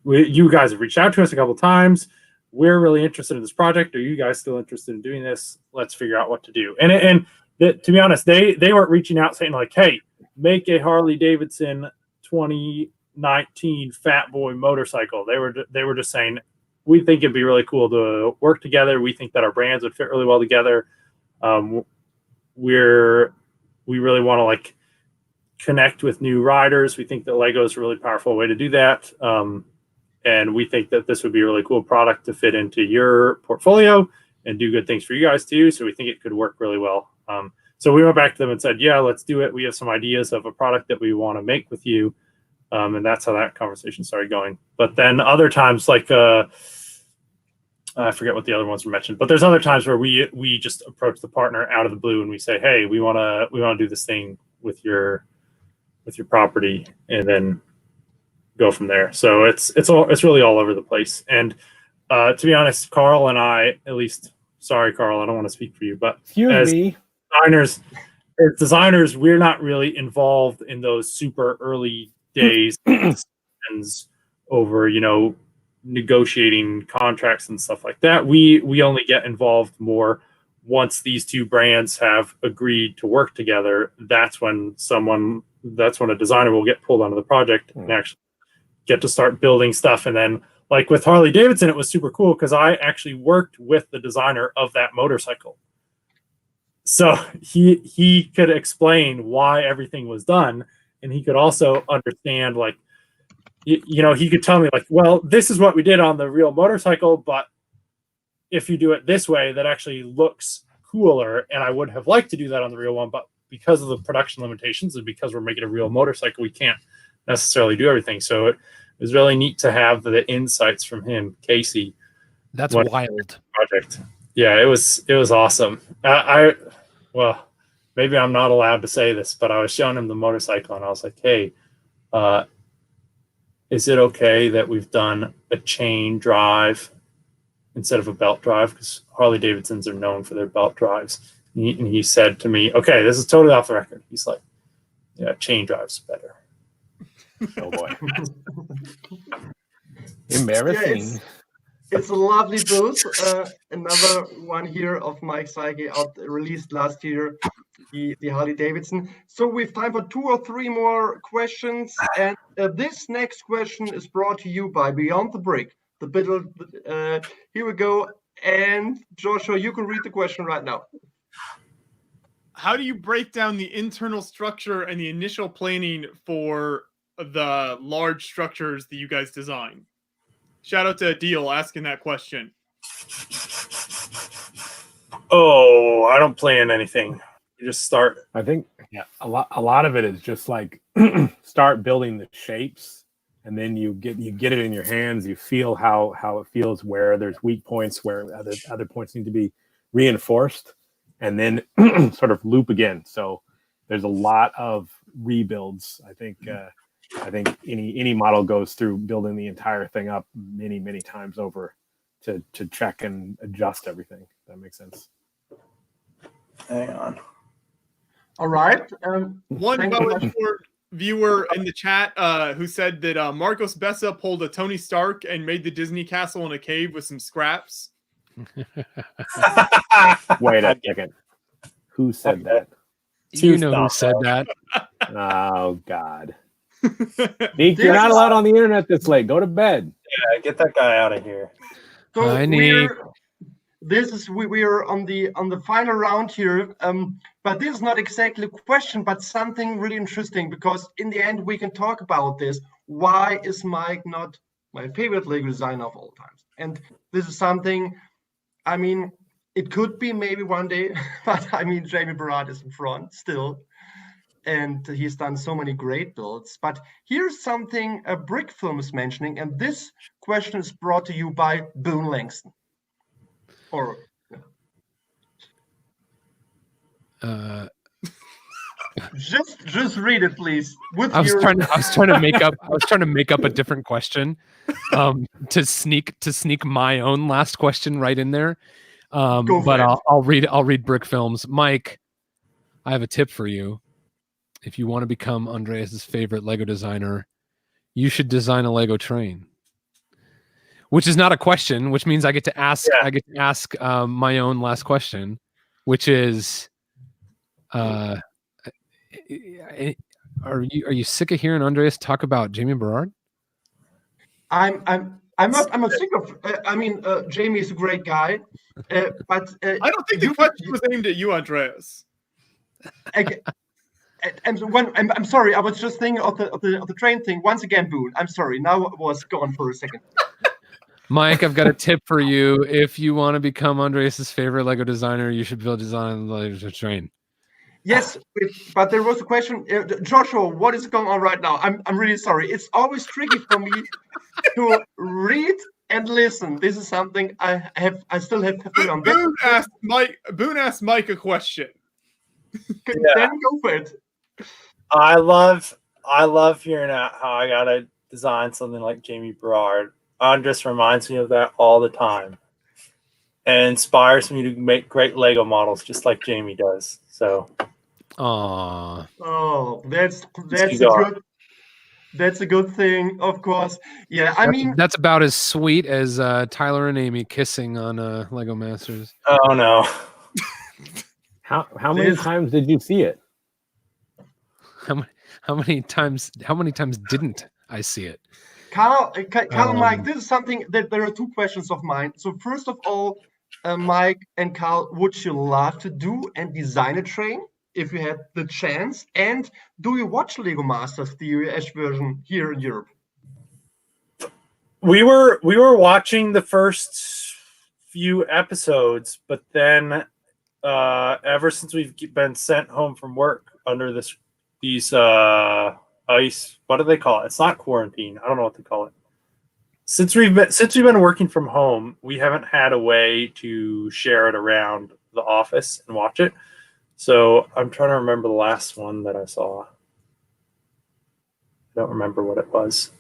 You guys have reached out to us a couple times. We're really interested in this project. Are you guys still interested in doing this? Let's figure out what to do. And to be honest, they weren't reaching out saying like, hey, make a Harley Davidson 2019 Fat Boy motorcycle. They were just saying, we think it'd be really cool to work together. We think that our brands would fit really well together. We really want to like connect with new riders. We think that Lego is a really powerful way to do that. And we think that this would be a really cool product to fit into your portfolio and do good things for you guys too. So we think it could work really well. So we went back to them and said, yeah, let's do it. We have some ideas of a product that we want to make with you. And that's how that conversation started going. But then other times, like, I forget what the other ones were mentioned, but there's other times where we just approach the partner out of the blue and we say, hey, we want to do this thing with your property, and then go from there. So it's really all over the place. And to be honest, Carl and I, at least, sorry, Carl, I don't want to speak for you, but Excuse me. As designers, we're not really involved in those super early days over, negotiating contracts and stuff like that. We only get involved more once these two brands have agreed to work together. That's when a designer will get pulled onto the project and actually get to start building stuff. And then like with Harley Davidson, it was super cool because I actually worked with the designer of that motorcycle. So he could explain why everything was done. And he could also understand, like, he could tell me like, well, this is what we did on the real motorcycle, but if you do it this way, that actually looks cooler. And I would have liked to do that on the real one, but because of the production limitations and because we're making a real motorcycle, we can't necessarily do everything. So it was really neat to have the insights from him, Casey. That's wild. Project. Yeah, it was awesome. Well, maybe I'm not allowed to say this, but I was showing him the motorcycle and I was like, hey, is it okay that we've done a chain drive instead of a belt drive? Because Harley Davidsons are known for their belt drives. And he said to me, okay, this is totally off the record. He's like, yeah, chain drive's better. Oh boy. Embarrassing. Yeah, it's a lovely build. Another one here of Mike Psiaki released last year, the Harley Davidson. So we have time for 2 or 3 more questions. And this next question is brought to you by Beyond the Brick. The build, here we go. And Joshua, you can read the question right now. how do you break down the internal structure and the initial planning for the large structures that you guys design? Shout out to Deal asking that question. Oh, I don't plan anything. You just start. I think a lot of it is just like start building the shapes, and then you get it in your hands. You feel how it feels, where there's weak points, where other points need to be reinforced, and then sort of loop again. So there's a lot of rebuilds. I think any model goes through building the entire thing up many times over to check and adjust everything. If that makes sense. Hang on. All right. One Thank you much. viewer in the chat who said that Marcos Bessa pulled a Tony Stark and made the Disney castle in a cave with some scraps. Wait a second. Who said that? You know who said that. Oh God. Nick, you're not allowed on the internet this late. Go to bed. Yeah, get that guy out of here. So Hi, Nick. we're on the final round here, but this is not exactly a question, but something really interesting, because in the end we can talk about this. Why is Mike not my favorite Lego designer of all times? And this is something, I mean, it could be maybe one day, but I mean, Jamie Barrett is in front still, and he's done so many great builds. But here's something a Brick Film is mentioning, and this question is brought to you by Boone Langston. Or just read it, please. I was trying to make up a different question, to sneak my own last question right in there. But I'll read Brick Films. Mike, I have a tip for you. If you want to become Andreas's favorite Lego designer, you should design a Lego train. Which is not a question, which means I get to ask. Yeah. I get to ask my own last question, which is, are you sick of hearing Andreas talk about Jamie Barrett? I'm not sick of. I mean, Jamie is a great guy, but I don't think the question was aimed at you, Andreas. I'm sorry. I was just thinking of the train thing once again, Boone. I'm sorry. Now I was gone for a second. Mike, I've got a tip for you. If you want to become Andreas's favorite Lego designer, you should design the Lego train. Yes, but there was a question, Joshua. What is going on right now? I'm really sorry. It's always tricky for me to read and listen. This is something I still have to do. Boone asked Mike a question. Then go for it. I love hearing how I gotta design something like Jamie Barrett. Andres reminds me of that all the time, and inspires me to make great Lego models just like Jamie does. So, that's a good thing, of course. Yeah, I mean that's about as sweet as Tyler and Amy kissing on Lego Masters. Oh no! How many times did you see it? How many times didn't I see it? Carl, Mike, this is something that there are two questions of mine. So first of all, Mike and Carl, would you love to do and design a train if you had the chance? And do you watch Lego Masters, the US version, here in Europe? We were watching the first few episodes, but then ever since we've been sent home from work under these ice, what do they call it? It's not quarantine. I don't know what they call it. Since we've been working from home, we haven't had a way to share it around the office and watch it. So I'm trying to remember the last one that I saw. I don't remember what it was.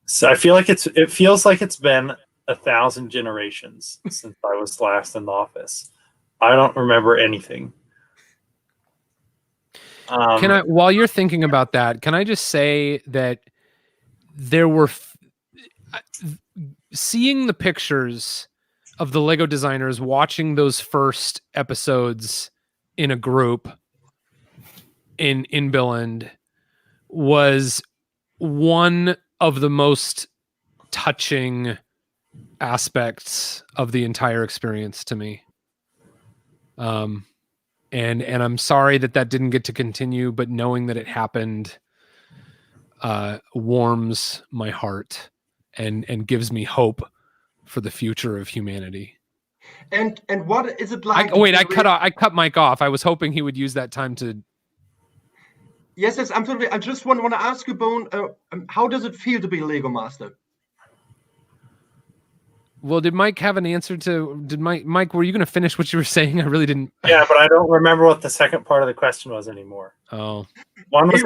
So I feel like it feels like it's been 1,000 generations since I was last in the office. I don't remember anything. Can I, while you're thinking about that, can I just say that there were seeing the pictures of the Lego designers watching those first episodes in a group in Billund was one of the most touching aspects of the entire experience to me. and I'm sorry that didn't get to continue, but knowing that it happened warms my heart and gives me hope for the future of humanity. And what is it like? I cut Mike off. I was hoping he would use that time to. Yes, absolutely. I just want to ask you, Boone, how does it feel to be a Lego master? Well, did Mike have an answer to? Did Mike? Were you going to finish what you were saying? I really didn't. Yeah, but I don't remember what the second part of the question was anymore. Oh, One was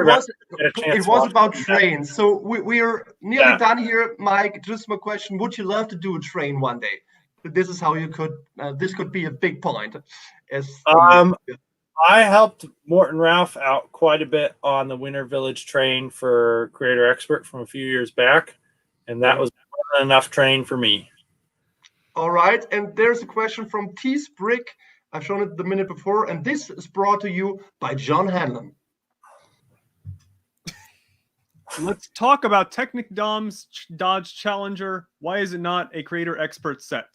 it was about trains. So we're nearly done here, Mike. Just my question: would you love to do a train one day? This is how you could. This could be a big point. I helped Morton Ralph out quite a bit on the Winter Village train for Creator Expert from a few years back, and that was more than enough train for me. All right, and there's a question from T's Brick. I've shown it the minute before, and this is brought to you by John Hanlon. Let's talk about Technic Dom's Dodge Challenger. Why is it not a Creator Expert set?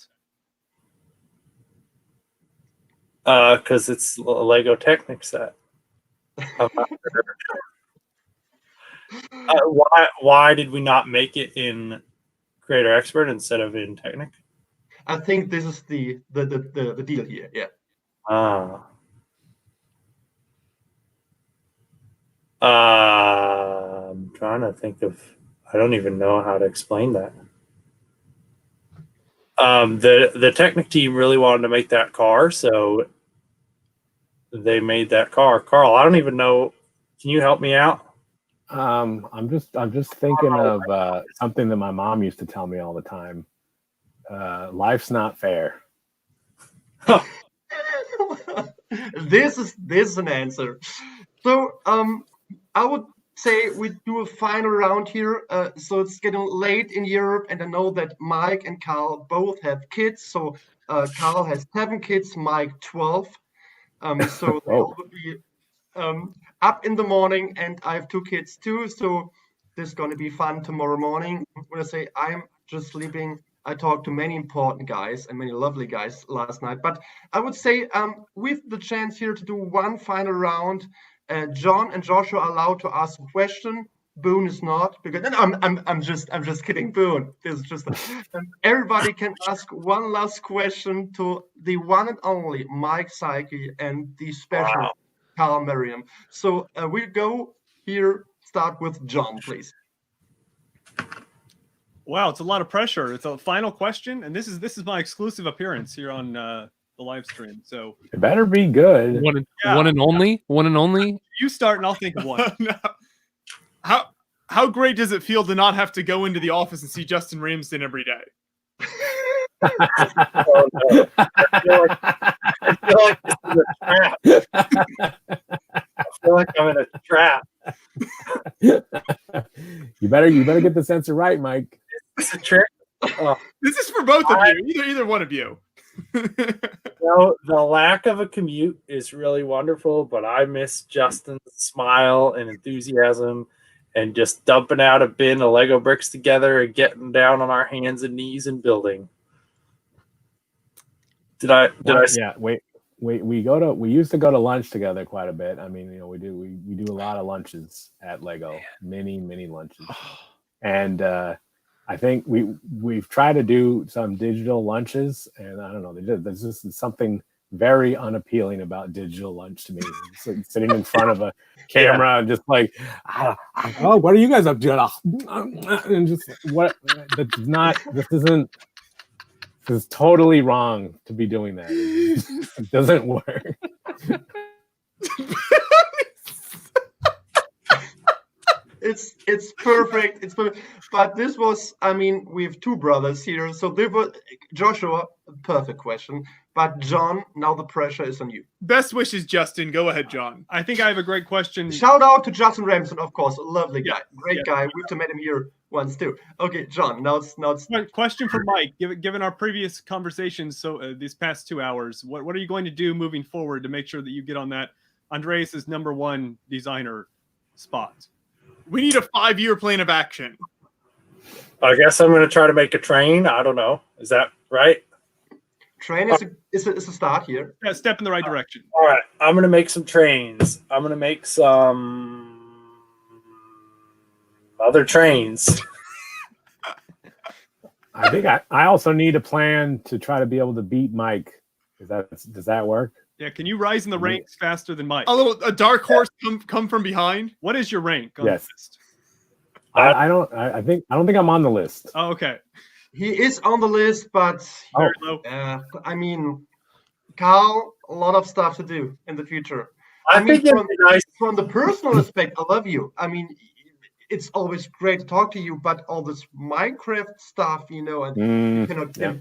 Because it's a Lego Technic set. Why did we not make it in Creator Expert instead of in Technic? I think this is the deal here. Yeah. I'm trying to think of. I don't even know how to explain that. The Technic team really wanted to make that car, so they made that car. Carl, I don't even know. Can you help me out? I'm just thinking of something that my mom used to tell me all the time. Life's not fair. This is an answer. So I would say we do a final round here. So it's getting late in Europe, and I know that Mike and Carl both have kids. So Carl has 7 kids, Mike 12. So they all will be up in the morning, and I have 2 kids too. So this is going to be fun tomorrow morning. When I say I'm just sleeping, I talked to many important guys and many lovely guys last night. But I would say with the chance here to do one final round, John and Joshua are allowed to ask a question. Boone is not, because I'm just kidding, Boone. This is just everybody can ask one last question to the one and only Mike Psiaki and the special Carl Merriam. So we go here. Start with John, please. Wow, it's a lot of pressure. It's a final question, and this is my exclusive appearance here on the live stream. So it better be good. One and only. You start, and I'll think of one. No. How great does it feel to not have to go into the office and see Justin Ramsden every day? Oh, no. I feel like this is a trap. I feel like I'm in a trap. You better get the sensor right, Mike. It's a trick. This is for both of you. Either one of you. No, the lack of a commute is really wonderful, but I miss Justin's smile and enthusiasm and just dumping out a bin of Lego bricks together and getting down on our hands and knees and building. Yeah, we used to go to lunch together quite a bit. I mean, we do a lot of lunches at Lego, many lunches, and I think we've tried to do some digital lunches, and I don't know, there's just something very unappealing about digital lunch to me. Sitting in front of a camera and just like, oh, what are you guys up to? And just what? That's not. This is totally wrong to be doing that. It doesn't work. It's perfect. It's perfect. But this was, I mean, we have 2 brothers here. So there was Joshua, perfect question. But John, now the pressure is on you. Best wishes, Justin. Go ahead, John. I think I have a great question. Shout out to Justin Ramsden, of course. Lovely guy. Great guy. We've met him here once too. Okay, John, now it's question for Mike. Given our previous conversations, so these past 2 hours, what are you going to do moving forward to make sure that you get on that Andreas's #1 designer spot? We need a 5-year plan of action. I guess I'm going to try to make a train. I don't know. Is that right? train is a start here. Yeah, step in the right direction. All right, I'm gonna make some trains. I'm gonna make some other trains. I think I also need a plan to try to be able to beat Mike. Does that work? Yeah, can you rise in the ranks faster than Mike? A dark horse come from behind. What is your rank on Yes. the list? I don't think I'm on the list. Oh, okay. He is on the list, but Very low. I mean, Carl, a lot of stuff to do in the future. I think it'd be nice. From the personal aspect, I love you. I mean, it's always great to talk to you, but all this Minecraft stuff, you know, and you cannot. Yeah.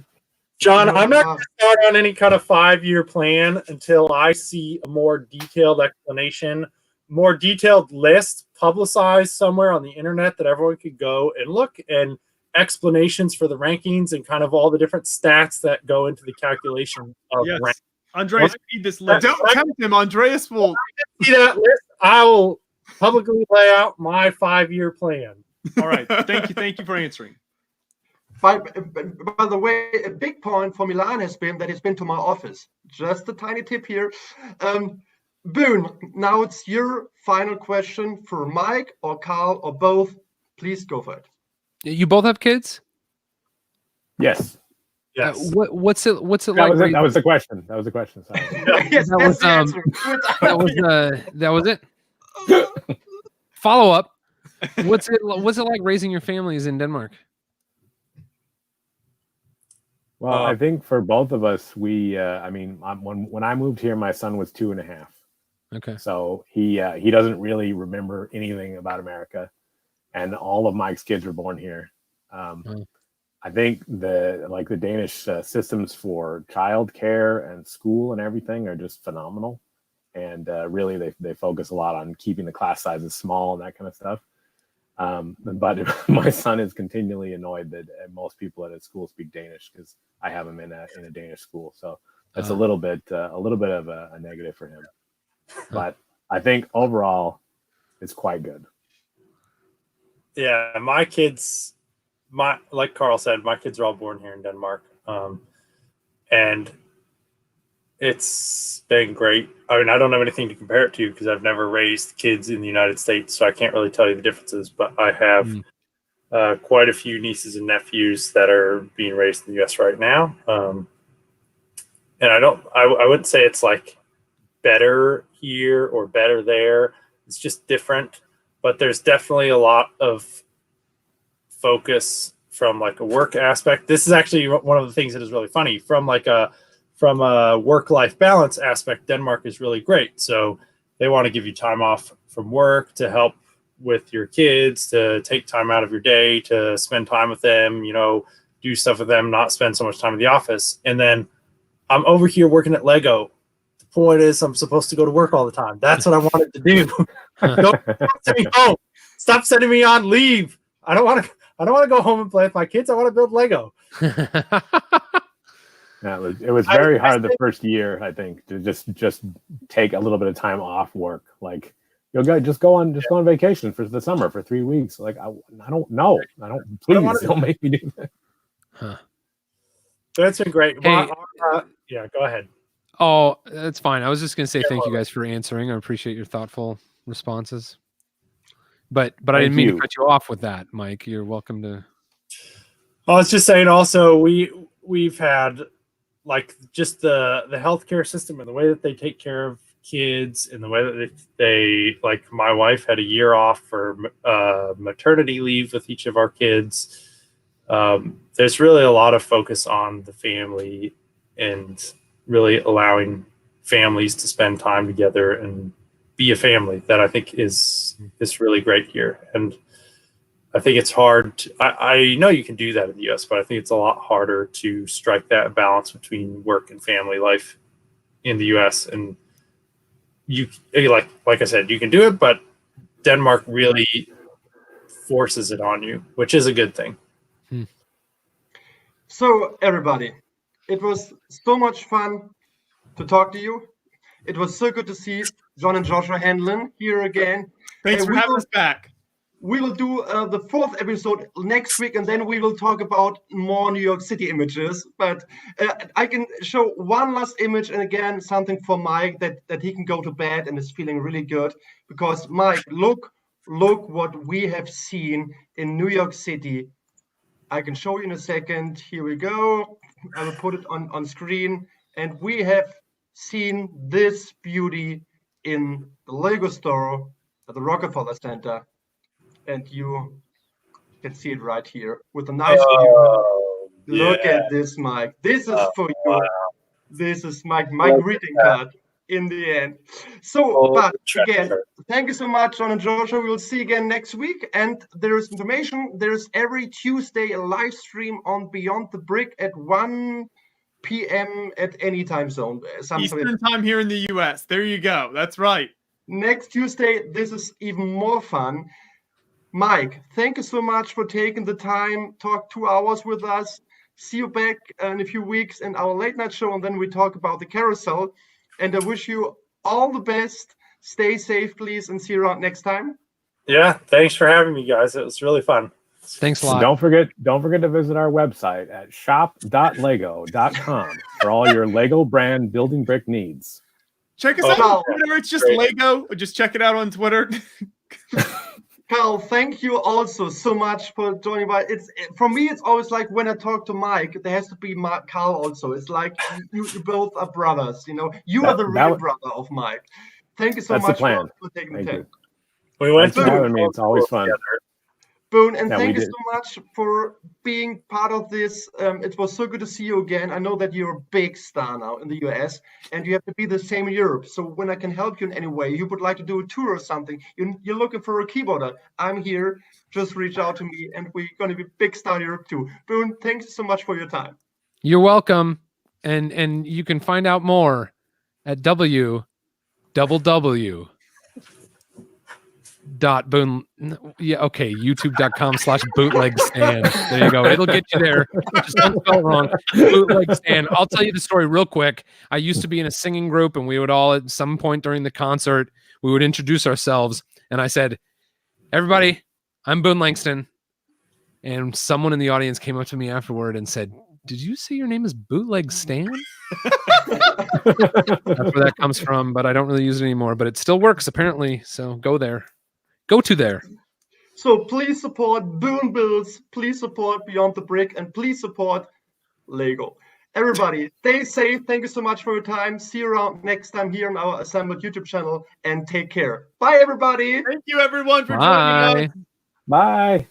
John, I'm not going to start on any kind of 5-year plan until I see a more detailed explanation, more detailed list publicized somewhere on the internet that everyone could go and look, and explanations for the rankings and kind of all the different stats that go into the calculation of Yes. rank. Andreas, read this list. Don't tempt him. Andreas will. See that list? I will publicly lay out my 5-year plan. All right. Thank you for answering. By the way, a big point for Milan has been that he's been to my office. Just a tiny tip here. Boone, now it's your final question for Mike or Carl or both. Please go for it. You both have kids? Yes. Yes. What's it That like? was it. That was the question. Sorry. Yes, That that's was, the answer. that was it. Follow up. What's it like raising your families in Denmark? Well, I think for both of us, when I moved here, my son was 2.5. Okay. So he doesn't really remember anything about America, and all of Mike's kids were born here. I think the Danish systems for childcare and school and everything are just phenomenal, and really they focus a lot on keeping the class sizes small and that kind of stuff. But my son is continually annoyed that most people at his school speak Danish because I have him in a Danish school, so that's a little bit of a negative for him. But I think overall, it's quite good. Yeah, my kids, like Carl said, my kids are all born here in Denmark, and it's been great. I mean, I don't have anything to compare it to because I've never raised kids in the United States, so I can't really tell you the differences. But I have quite a few nieces and nephews that are being raised in the U.S. right now, and I wouldn't say it's like better here or better there. It's just different. But there's definitely a lot of focus from like a work aspect. This is actually one of the things that is really funny from a work-life balance aspect. Denmark is really great. So they want to give you time off from work to help with your kids, to take time out of your day, to spend time with them, do stuff with them, not spend so much time in the office. And then I'm over here working at Lego. The point is I'm supposed to go to work all the time. That's what I wanted to do. Don't send me home. Stop sending me on leave. I don't want to go home and play with my kids. I want to build Lego. It was very hard the first year, I think, to just take a little bit of time off work. Like you'll go on vacation for the summer for 3 weeks. Like I don't know. Please don't make me do that. Huh. That's been great. Hey, yeah, go ahead. Oh, that's fine. I was just gonna say thank you guys for answering. I appreciate your thoughtful responses. But I didn't mean to cut you off with that, Mike. You're welcome to. I was just saying. Also, we've had like just the healthcare system and the way that they take care of kids and the way that they like. My wife had a year off for maternity leave with each of our kids. There's really a lot of focus on the family and really allowing families to spend time together and be a family that I think is really great here. And I think it's hard. I know you can do that in the US, but I think it's a lot harder to strike that balance between work and family life in the US. And you like I said, you can do it, but Denmark really forces it on you, which is a good thing. So everybody, it was so much fun to talk to you. It was so good to see John and Joshua Hanlon here again. Thanks And for having us back. we will do the 4th episode next week, and then we will talk about more New York City images. But I can show one last image, and again, something for Mike that he can go to bed and is feeling really good. Because Mike, look what we have seen in New York City. I can show you in a second. Here we go. I will put it on screen. And we have seen this beauty in the Lego store at the Rockefeller Center. And you can see it right here with a nice video. Look at this, Mike. This is for you. Wow. This is my greeting card in the end. So, but again, thank you so much, John and Joshua. We will see you again next week. And there is information. There's every Tuesday a live stream on Beyond the Brick at 1 p.m. at any time zone. Eastern time here in the US. There you go. That's right. Next Tuesday, this is even more fun. Mike, thank you so much for taking the time, talk 2 hours with us. See you back in a few weeks in our late night show, and then we talk about the carousel. And I wish you all the best. Stay safe, please, and see you around next time. Yeah, thanks for having me, guys. It was really fun. Thanks a lot. Don't forget to visit our website at shop.lego.com for all your Lego brand building brick needs. Check us out on Twitter. It's just Lego. Just check it out on Twitter. Carl, thank you also so much for joining. For me, it's always like when I talk to Mike, there has to be Carl also. It's like you both are brothers. You know, you are the real brother of Mike. Thank you so much for taking the time. We went Thanks for having me. It's always fun. Boone, and thank you so much for being part of this. It was so good to see you again. I know that you're a big star now in the US, and you have to be the same in Europe. So when I can help you in any way, you would like to do a tour or something, you're looking for a keyboarder, I'm here. Just reach out to me, and we're going to be big star in Europe too. Boone, thanks so much for your time. You're welcome, and you can find out more at www.boone. youtube.com/bootleg stand. There you go. It'll get you there. Just don't spell it wrong. Bootleg stand. I'll tell you the story real quick. I used to be in a singing group, and we would all at some point during the concert, we would introduce ourselves, and I said, "Everybody, I'm Boone Langston." And someone in the audience came up to me afterward and said, "Did you say your name is Bootleg Stan?" That's where that comes from, but I don't really use it anymore. But it still works apparently. So go there. Go to there. So please support Boone Builds, please support Beyond the Brick, and please support Lego. Everybody, stay safe. Thank you so much for your time. See you around next time here on our Assembled YouTube channel, and take care. Bye, everybody. Thank you, everyone, for joining us. Bye.